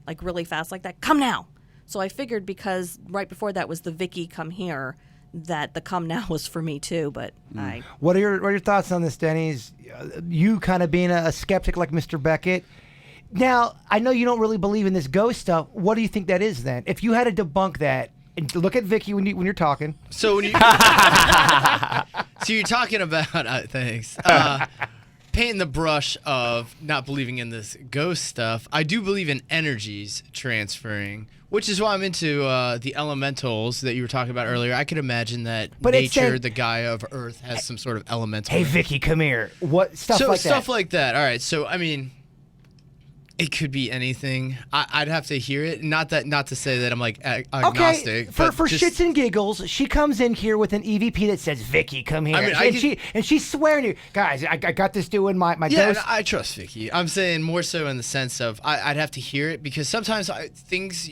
like really fast like that, come now. So I figured because right before that was the Vicki come here, that the come now was for me too. But What are your thoughts on this, Denny's? You kind of being a skeptic like Mr. Beckett. Now, I know you don't really believe in this ghost stuff. What do you think that is then? If you had to debunk that, and look at Vicki when you're talking. So when you, so you're talking about thanks. Painting the brush of not believing in this ghost stuff. I do believe in energies transferring, which is why I'm into the elementals that you were talking about earlier. I could imagine that nature, the Gaia of Earth, has some sort of elemental. Hey, Vicki, come here. What stuff like that? Stuff like that. All right. So I mean, it could be anything. I'd have to hear it. Not to say that I'm like agnostic. Okay, for shits and giggles, she comes in here with an EVP that says, "Vicki, come here," and she's swearing to you, guys. I got this doing my yeah. dose. I trust Vicki. I'm saying more so in the sense of I'd have to hear it because sometimes things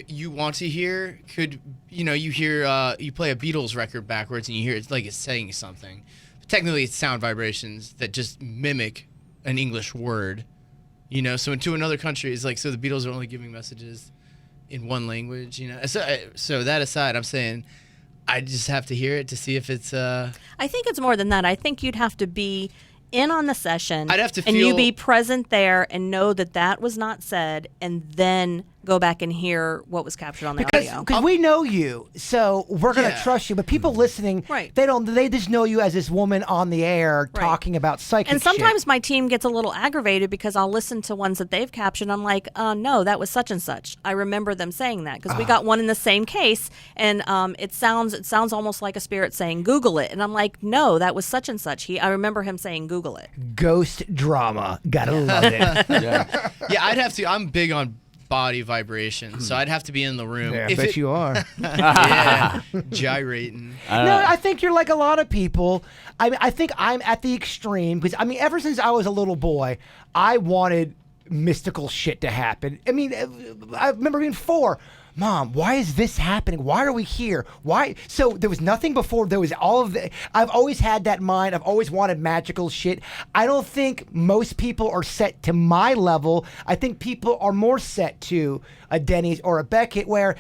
you want to hear could you hear you play a Beatles record backwards and you hear it's like it's saying something. But technically, it's sound vibrations that just mimic an English word. So into another country, it's like, so the Beatles are only giving messages in one language, So that aside, I'm saying I just have to hear it to see if it's... I think it's more than that. I think you'd have to be in on the session. I'd have to and you be present there and know that was not said, and then go back and hear what was captured on the audio. Because we know you, so we're going to trust you. But people listening, right. They just know you as this woman on the air talking about psychic And sometimes shit. my team gets a little aggravated because I'll listen to ones that they've captured. I'm like, no, that was such and such. I remember them saying that because we got one in the same case, and it sounds almost like a spirit saying, Google it. And I'm like, no, that was such and such. I remember him saying, Google it. Ghost drama. Gotta love it. Yeah, I'd have to. I'm big on body vibration, so I'd have to be in the room. Yeah, I bet you are. Yeah, gyrating. No, I think you're like a lot of people. I think I'm at the extreme because ever since I was a little boy, I wanted mystical shit to happen. I remember being 4. Mom, why is this happening? Why are we here? Why? So there was nothing before. There was all of the. I've always had that mind. I've always wanted magical shit. I don't think most people are set to my level. I think people are more set to a Denny's or a Beckett where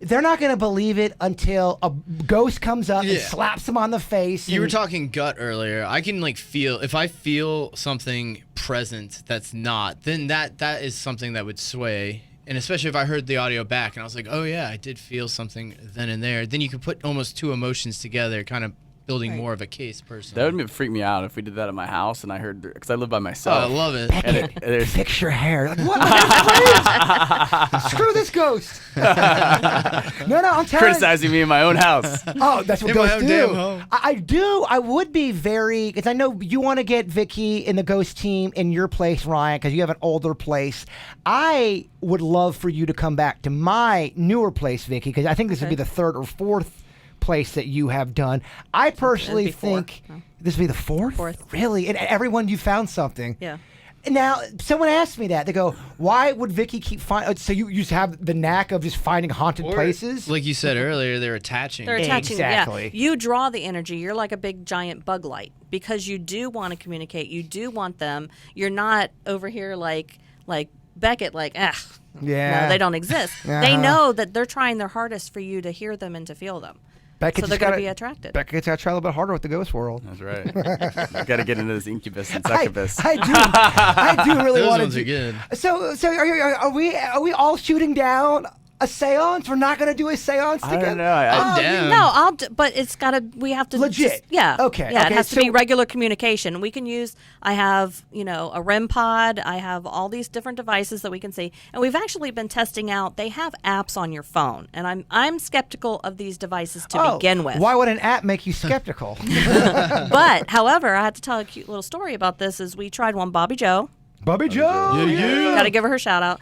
they're not going to believe it until a ghost comes up and slaps them on the face. You were talking gut earlier. I can feel, if I feel something present that's not, then that is something that would sway. And especially if I heard the audio back and I was like, oh, yeah, I did feel something then and there. Then you could put almost 2 emotions together, kind of building more of a case personally. That would freak me out if we did that at my house and I heard, because I live by myself. Oh, I love it. Beckett, fix your hair. Like, what? Screw this ghost. No, I'm telling you. Criticizing me in my own house. Oh, that's what ghosts do. Damn home. I do. I would be very, because I know you want to get Vicki in the ghost team in your place, Ryan, because you have an older place. I would love for you to come back to my newer place, Vicki, because I think this would be the 3rd or 4th place that you have done. I personally think this would be the 4th? 4th. Really? And everyone you found something. Yeah. Now, someone asked me that. They go, why would Vicki keep finding... So you just have the knack of just finding haunted places? Like you said earlier, they're attaching. Exactly. Yeah. You draw the energy. You're like a big, giant bug light because you do want to communicate. You do want them. You're not over here like Beckett, yeah. no, they don't exist. They know that they're trying their hardest for you to hear them and to feel them. Beckett's so they're going to be attracted. Beckett's got to try a little bit harder with the ghost world. That's right. I got to get into this incubus and succubus. I do really Those want ones to. are good. So are we all shooting down a seance? We're not going to do a seance together? I don't know. I'm down. No, but it's got to, we have to. Legit. Okay. Yeah, it has to be regular communication. We can use, I have, a REM pod. I have all these different devices that we can see. And we've actually been testing out, they have apps on your phone. And I'm skeptical of these devices to begin with. Why would an app make you skeptical? But, however, I had to tell a cute little story about this is we tried one, Bobby Joe. Bobby Joe. Yeah. Got to give her shout out.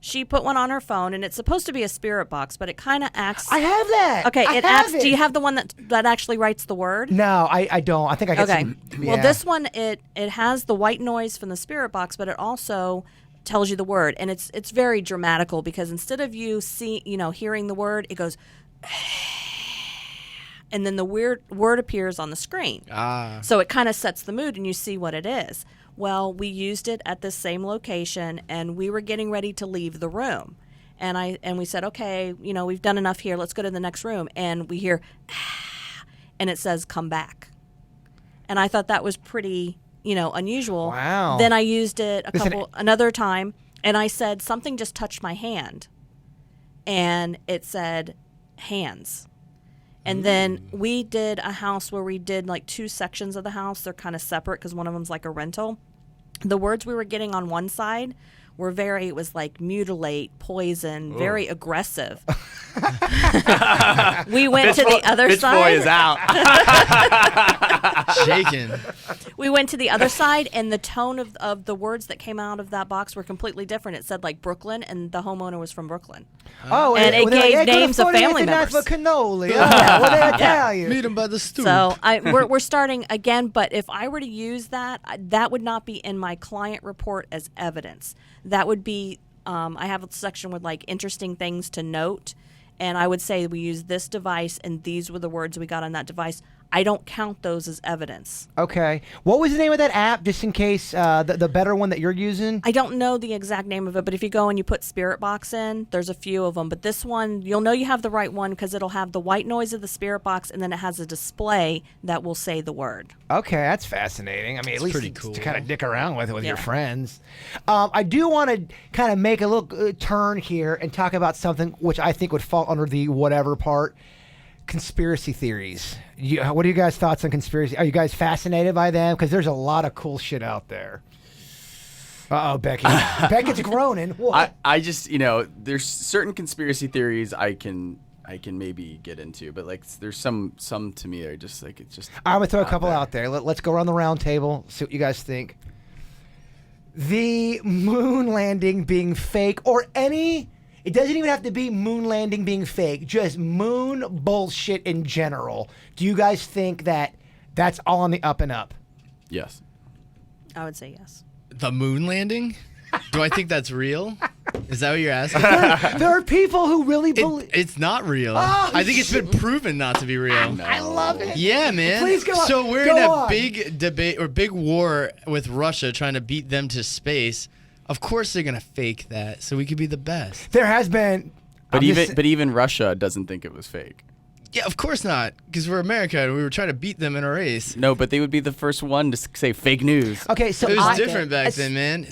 She put one on her phone, and it's supposed to be a spirit box, but it kind of acts. I have that. Okay, I it have acts. it. Do you have the one that actually writes the word? No, I don't. I think I got Okay. some. Well, Yeah. this one it has the white noise from the spirit box, but it also tells you the word, and it's very dramatical because instead of you hearing the word, it goes. And then the weird word appears on the screen. So it kind of sets the mood and you see what it is. Well, we used it at the same location and we were getting ready to leave the room. And we said, okay, we've done enough here. Let's go to the next room. And we hear, and it says, come back. And I thought that was pretty, unusual. Wow. Then I used it another time, and I said, something just touched my hand. And it said, hands. And then we did a house where we did like 2 sections of the house. They're kind of separate because one of them's like a rental. The words we were getting on one side were it was like mutilate, poison, very aggressive. We went to the other Bitch side. boy is out. Shaken. We went to the other side, and the tone of the words that came out of that box were completely different. It said like Brooklyn, and the homeowner was from Brooklyn. Oh, and it gave names of family members. For cannoli. Yeah, what did I tell you? Meet him by the stoop. So we're starting again, but if I were to use that, that would not be in my client report as evidence. That would be, I have a section with like interesting things to note, and I would say we use this device, and these were the words we got on that device. I don't count those as evidence. Okay. What was the name of that app, just in case, the better one that you're using? I don't know the exact name of it, but if you go and you put Spirit Box in, there's a few of them. But this one, you'll know you have the right one because it'll have the white noise of the Spirit Box, and then it has a display that will say the word. Okay, that's fascinating. I mean, at least pretty it's cool. to kind of dick around with Yeah. your friends. I do want to kind of make a little turn here and talk about something which I think would fall under the whatever part. Conspiracy theories. What are you guys' thoughts on conspiracy? Are you guys fascinated by them? Because there's a lot of cool shit out there. Uh-oh, Becky. Becky's groaning. What? I just, there's certain conspiracy theories I can maybe get into, but like there's some to me that are just like it's just. I'm gonna throw a couple out there. Let's go around the round table. See what you guys think. The moon landing being fake, or any. It doesn't even have to be moon landing being fake. Just moon bullshit in general. Do you guys think that that's all on the up and up? Yes. I would say yes. The moon landing? Do I think that's real? Is that what you're asking? There are people who really believe. It's not real. Oh, I think it's been proven not to be real. No. I love it. Yeah, man. Please go on. So we're Go in a on. big debate or big war with Russia trying to beat them to space. Of course they're gonna fake that so we could be the best. There has been. But I'm just- even Russia doesn't think it was fake. Yeah, of course not, because we're America and we were trying to beat them in a race. No, but they would be the first one to say fake news. Okay, so It was I- different back it's- then, man.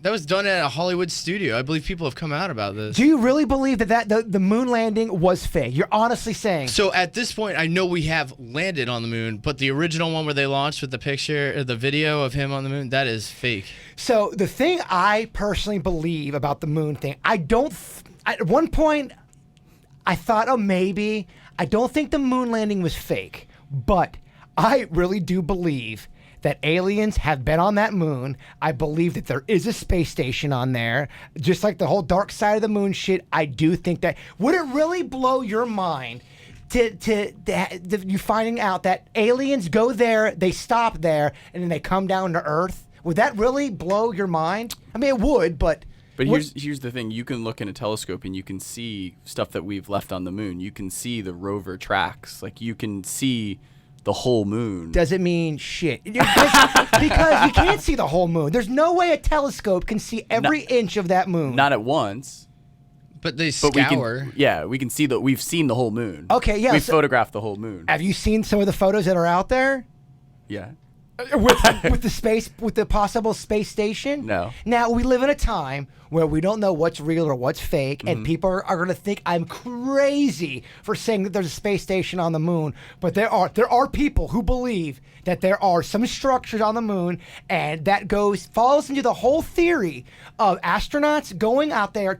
That was done at a Hollywood studio. I believe people have come out about this. Do you really believe that the moon landing was fake? You're honestly saying. So at this point, I know we have landed on the moon, but the original one where they launched with the picture, or the video of him on the moon, that is fake. So the thing I personally believe about the moon thing, at one point, I thought, oh, maybe. I don't think the moon landing was fake, but I really do believe that aliens have been on that moon. I believe that there is a space station on there. Just like the whole dark side of the moon shit, I do think that. Would it really blow your mind to you finding out that aliens go there, they stop there, and then they come down to Earth? Would that really blow your mind? I mean, it would, but... But here's the thing. You can look in a telescope and you can see stuff that we've left on the moon. You can see the rover tracks. Like, you can see the whole moon. Does it mean shit? Because you can't see the whole moon. There's no way a telescope can see every inch of that moon. Not at once. But they But scour. we can see we've seen the whole moon. Okay, yeah, We've so- photographed the whole moon. Have you seen some of the photos that are out there? Yeah. with the possible space station? No. Now, we live in a time where we don't know what's real or what's fake, and people are going to think I'm crazy for saying that there's a space station on the moon. But there are people who believe that there are some structures on the moon, and that falls into the whole theory of astronauts going out there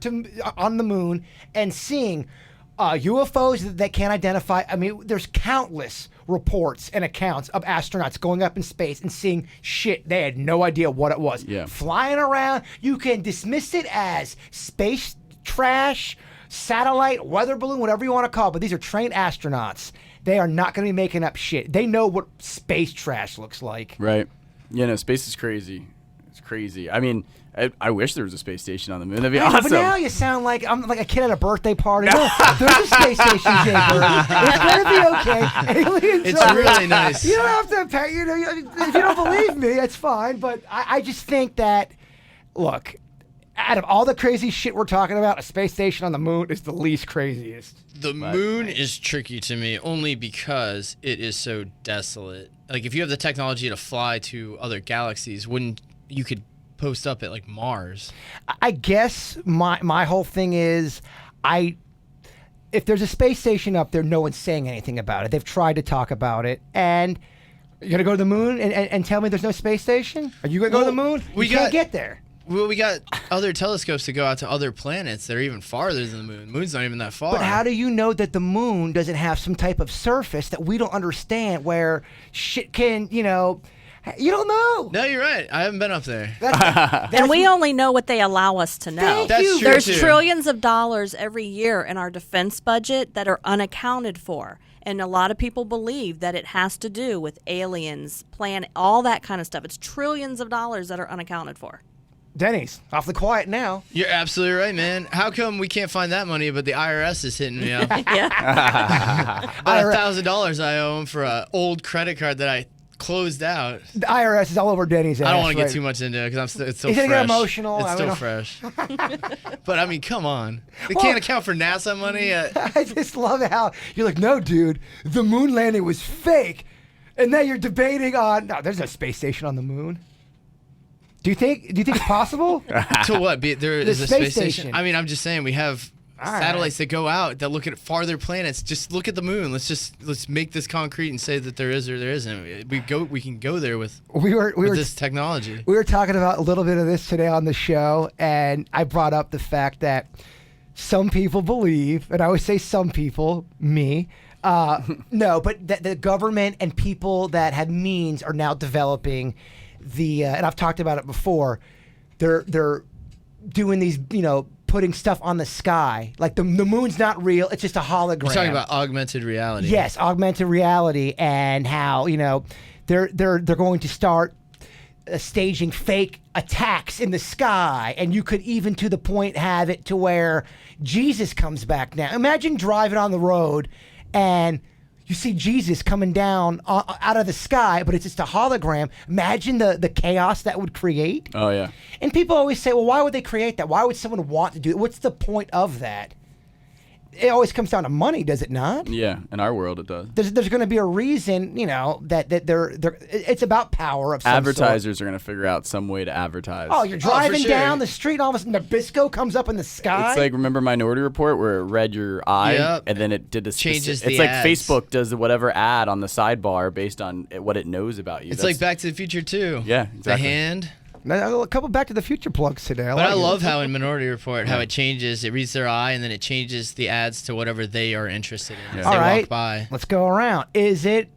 on the moon and seeing UFOs that they can't identify. I mean, there's countless reports and accounts of astronauts going up in space and seeing shit they had no idea what it was. Yeah. Flying around. You can dismiss it as space trash, satellite, weather balloon, whatever you want to call it, but these are trained astronauts. They are not going to be making up shit. They know what space trash looks like. Right. Yeah, no, space is crazy. It's crazy. I mean, I wish there was a space station on the moon. That'd be awesome. But now you sound like I'm like a kid at a birthday party. No, there's a space station, Jay Bird. It's gonna be okay. Aliens It's are really real. nice. You don't have to pay. If you don't believe me, that's fine. But I just think that, look, out of all the crazy shit we're talking about, a space station on the moon is the least craziest. The moon is tricky to me only because it is so desolate. Like, if you have the technology to fly to other galaxies, wouldn't you could post up at like Mars? I guess my whole thing is, if there's a space station up there, no one's saying anything about it. They've tried to talk about it, and you're gonna go to the moon and tell me there's no space station? Are you gonna go to the moon? We can't get there. Well, we got other telescopes to go out to other planets that are even farther than the moon. The moon's not even that far. But how do you know that the moon doesn't have some type of surface that we don't understand where shit can, you don't know. No, you're right. I haven't been up there. And we only know what they allow us to know. That's true, There's too. trillions of dollars every year in our defense budget that are unaccounted for. And a lot of people believe that it has to do with aliens, planet, all that kind of stuff. It's trillions of dollars that are unaccounted for. Denny's awfully quiet now. You're absolutely right, man. How come we can't find that money, but the IRS is hitting me up? Yeah. About $1,000 I owe them for an old credit card that I closed out. The IRS is all over Denny's ass. I don't want to get too much into it because it's so He's fresh. gonna get emotional. It's still fresh. But I mean, come on. They can't account for NASA money. I just love how you're like, no, dude, the moon landing was fake, and now you're debating on. No, there's no space station on the moon. Do you think it's possible? To what? There is a space station. I mean, I'm just saying we have satellites that go out that look at farther planets. Just look at the moon. Let's make this concrete and say that there is or there isn't. We can go there with this technology. We were talking about a little bit of this today on the show, and I brought up the fact that some people believe, and I always say some people, me. No, but that the government and people that have means are now developing and I've talked about it before. They're doing these, putting stuff on the sky. Like the moon's not real; it's just a hologram. You're talking about augmented reality. Yes, augmented reality, and how they're going to start staging fake attacks in the sky, and you could even to the point have it to where Jesus comes back. Now, imagine driving on the road and you see Jesus coming down out of the sky, but it's just a hologram. Imagine the chaos that would create. Oh, yeah. And people always say, well, why would they create that? Why would someone want to do it? What's the point of that? It always comes down to money, does it not? Yeah, in our world it does. There's going to be a reason, that they're it's about power of some Advertisers sort. are going to figure out some way to advertise. Oh, you're driving sure. down the street, and all of a sudden Nabisco comes up in the sky. It's like, remember Minority Report where it read your eye and then it did this. Changes It's the like ads. Facebook does whatever ad on the sidebar based on what it knows about you. It's like Back to the Future too. Yeah, exactly. The hand. Now, a couple Back to the Future plugs today. But I love how in Minority Report, how it changes. It reads their eye, and then it changes the ads to whatever they are interested in as All they right, walk by. let's go around. Is it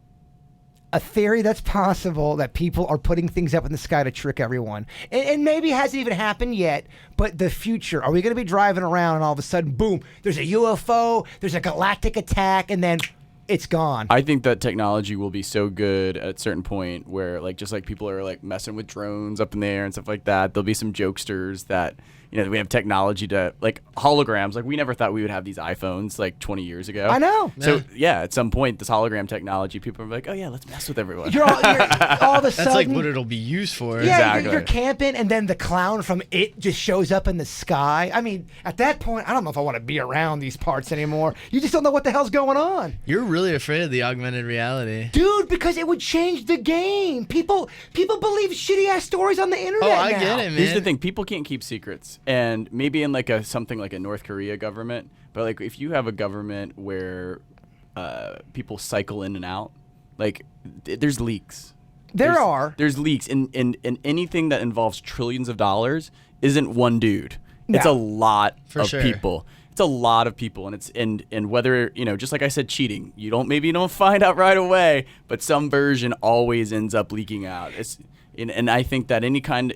a theory that's possible that people are putting things up in the sky to trick everyone? And maybe it hasn't even happened yet, but the future. Are we going to be driving around and all of a sudden, boom, there's a UFO, there's a galactic attack, and then it's gone? I think that technology will be so good at a certain point where, just like people are messing with drones up in the air and stuff like that, there'll be some jokesters that we have technology to holograms. We never thought we would have these iPhones 20 years ago. I know. So yeah, at some point, this hologram technology, people are like, oh yeah, let's mess with everyone. You're all of a sudden. That's like what it'll be used for. Yeah, Exactly. you're camping, and then the clown from It just shows up in the sky. I mean, at that point, I don't know if I want to be around these parts anymore. You just don't know what the hell's going on. You're really afraid of the augmented reality. Dude, because it would change the game. People believe shitty-ass stories on the internet Oh, I now. get it, man. Here's the thing: people can't keep secrets, and maybe in something like a North Korea government, but if you have a government where people cycle in and out, there's leaks. There's leaks, and anything that involves trillions of dollars isn't one dude. No. It's a lot For of sure. people. It's a lot of people, and it's and whether just like I said, cheating. You don't find out right away, but some version always ends up leaking out. And I think that any kind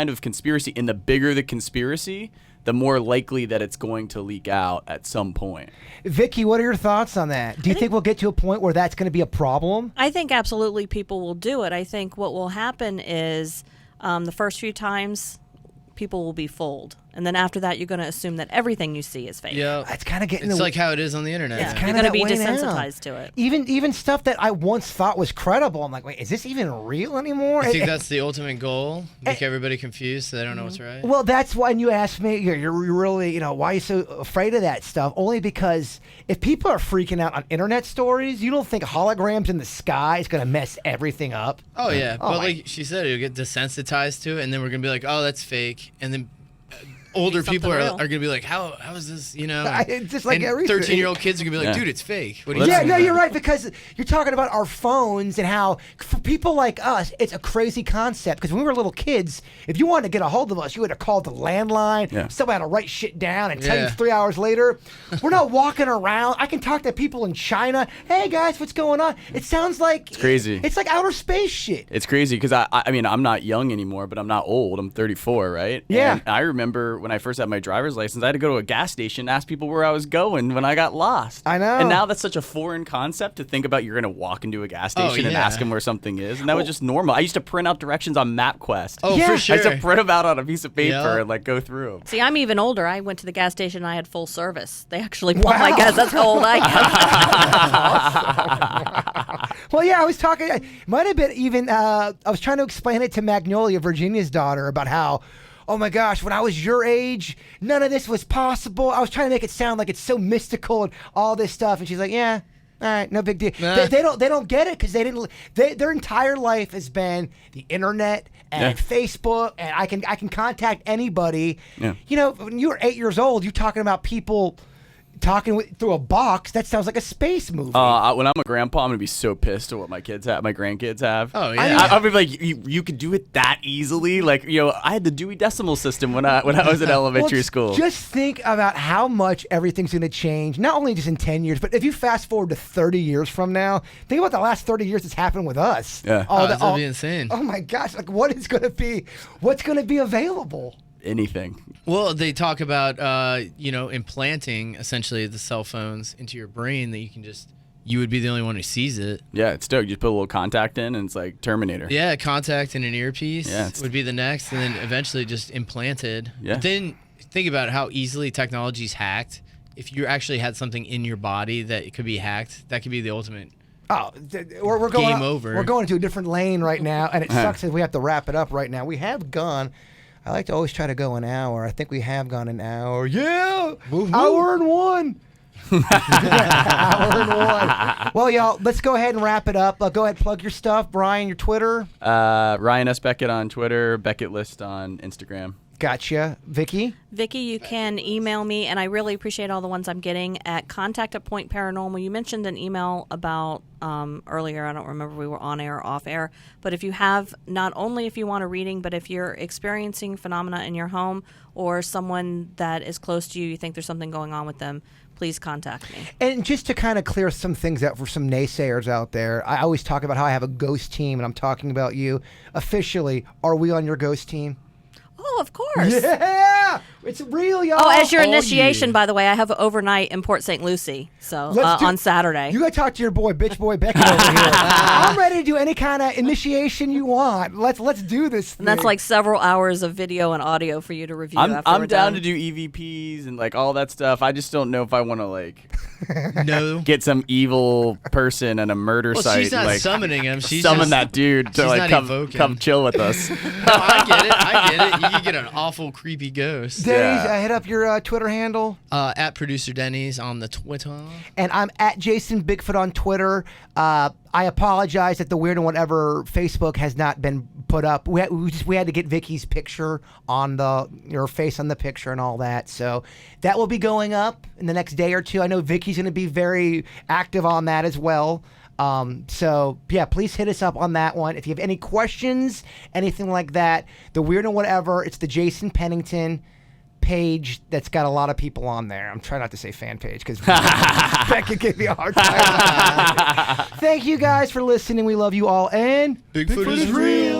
of conspiracy, and the bigger the conspiracy, the more likely that it's going to leak out at some point. Vicki, what are your thoughts on that? Do you think we'll get to a point where that's going to be a problem? I think absolutely people will do it. I think what will happen is the first few times people will be fooled. And then after that, you're going to assume that everything you see is fake. Yeah, It's kind of getting. it's like how it is on the internet. Yeah. It's kinda You're going to that be way now. desensitized to it. Even stuff that I once thought was credible. I'm like, wait, is this even real anymore? I think that's the ultimate goal. Make everybody confused so they don't know what's right. Well, that's when you asked me, you're really, why are you so afraid of that stuff? Only because if people are freaking out on internet stories, you don't think holograms in the sky is going to mess everything up. Oh yeah, Oh, but my- like she said, you'll get desensitized to it, and then we're gonna be like, oh, that's fake, and then older Something people are real. going to be like, how is this, It's just like and everything. 13-year-old kids are going to be like, Yeah. dude, it's fake. What are Well, you Yeah, talking no, about? you're right, because you're talking about our phones and how for people like us, it's a crazy concept. Because when we were little kids, if you wanted to get a hold of us, you had to call the landline. Yeah. Somebody had to write shit down and tell you Yeah. 3 hours later. We're not walking around. I can talk to people in China. Hey guys, what's going on? It sounds like crazy. It's like outer space shit. It's crazy because I mean, I'm not young anymore, but I'm not old. I'm 34, right? Yeah. And I remember when I first had my driver's license, I had to go to a gas station and ask people where I was going when I got lost. I know. And now that's such a foreign concept to think about. You're going to walk into a gas station and yeah. ask them where something is. And that was just normal. I used to print out directions on MapQuest. Oh, Yeah. for I sure. used to print them out on a piece of paper Yeah. and like go through them. See, I'm even older. I went to the gas station and I had full service. They actually pumped my Wow. gas. That's how old I am. Well, yeah, I was talking. It might have been even. I was trying to explain it to Magnolia, Virginia's daughter, about how, oh my gosh, when I was your age, none of this was possible. I was trying to make it sound like it's so mystical and all this stuff, and she's like, yeah. All right, no big deal. Nah. They don't get it because their entire life has been the internet and Yeah. Facebook, and I can contact anybody. Yeah. When you were 8 years old, you're talking about people talking through a box. That sounds like a space movie. When I'm a grandpa, I'm gonna be so pissed at what my grandkids have. Oh, yeah. I'll be like, you could do it that easily. Like, I had the Dewey Decimal System when I was in elementary Well, school. Just think about how much everything's going to change, not only just in 10 years, but if you fast forward to 30 years from now, think about the last 30 years that's happened with us. Yeah. It's gonna be insane. Oh my gosh, like what's going to be available? Anything. Well, they talk about, implanting essentially the cell phones into your brain that you would be the only one who sees it. Yeah, it's dope. You just put a little contact in, and it's like Terminator. Yeah, contact and an earpiece Yeah, would be the next, and then eventually just implanted. Yeah. But then think about how easily technology's hacked. If you actually had something in your body that it could be hacked, that could be the ultimate. Oh, we're going Game over. We're going into a different lane right now, and it sucks that we have to wrap it up right now. We have gone. I like to always try to go an hour. I think we have gone an hour. Yeah, hour and one. Hour and one. Well, y'all, let's go ahead and wrap it up. Go ahead, plug your stuff, Brian. Your Twitter. Ryan S. Beckett on Twitter, Beckett List on Instagram. Gotcha, Vicki. Vicki, you can email me, and I really appreciate all the ones I'm getting at contact@Point Paranormal. You mentioned an email about earlier. I don't remember if we were on air or off air. But if you have, not only if you want a reading, but if you're experiencing phenomena in your home or someone that is close to you, you think there's something going on with them, please contact me. And just to kind of clear some things up for some naysayers out there, I always talk about how I have a ghost team, and I'm talking about you. Officially, are we on your ghost team? Oh, of course. Yeah! It's real, y'all. Oh, as your Oh, initiation, yeah. by the way, I have overnight in Port St. Lucie, so Let's do- on Saturday. You gotta talk to your bitch boy Beckett over here. I'm ready to do any kind of initiation you want. Let's do this. And that's thing. like several hours of video and audio for you to review. I'm after we're down done. to do EVPs and like all that stuff. I just don't know if I want to like No. get some evil person and a murder Well, site. she's not like, summoning him. She's summon just, that dude to she's like not come evoking. chill with us. No, I get it. You can get an awful, creepy ghost. Denny's, Yeah. hit up your Twitter handle. At producer Denny's on the Twitter. And I'm at Jason Bigfoot on Twitter. I apologize that the Weird and Whatever Facebook has not been put up. We had to get Vicky's picture on your face on the picture and all that. So that will be going up in the next day or two. I know Vicky's going to be very active on that as well. So yeah, please hit us up on that one. If you have any questions, anything like that, the Weird and Whatever, it's the Jason Pennington page that's got a lot of people on there. I'm trying not to say fan page because Beckett gave me a hard time. Thank you guys for listening. We love you all, and Bigfoot is real.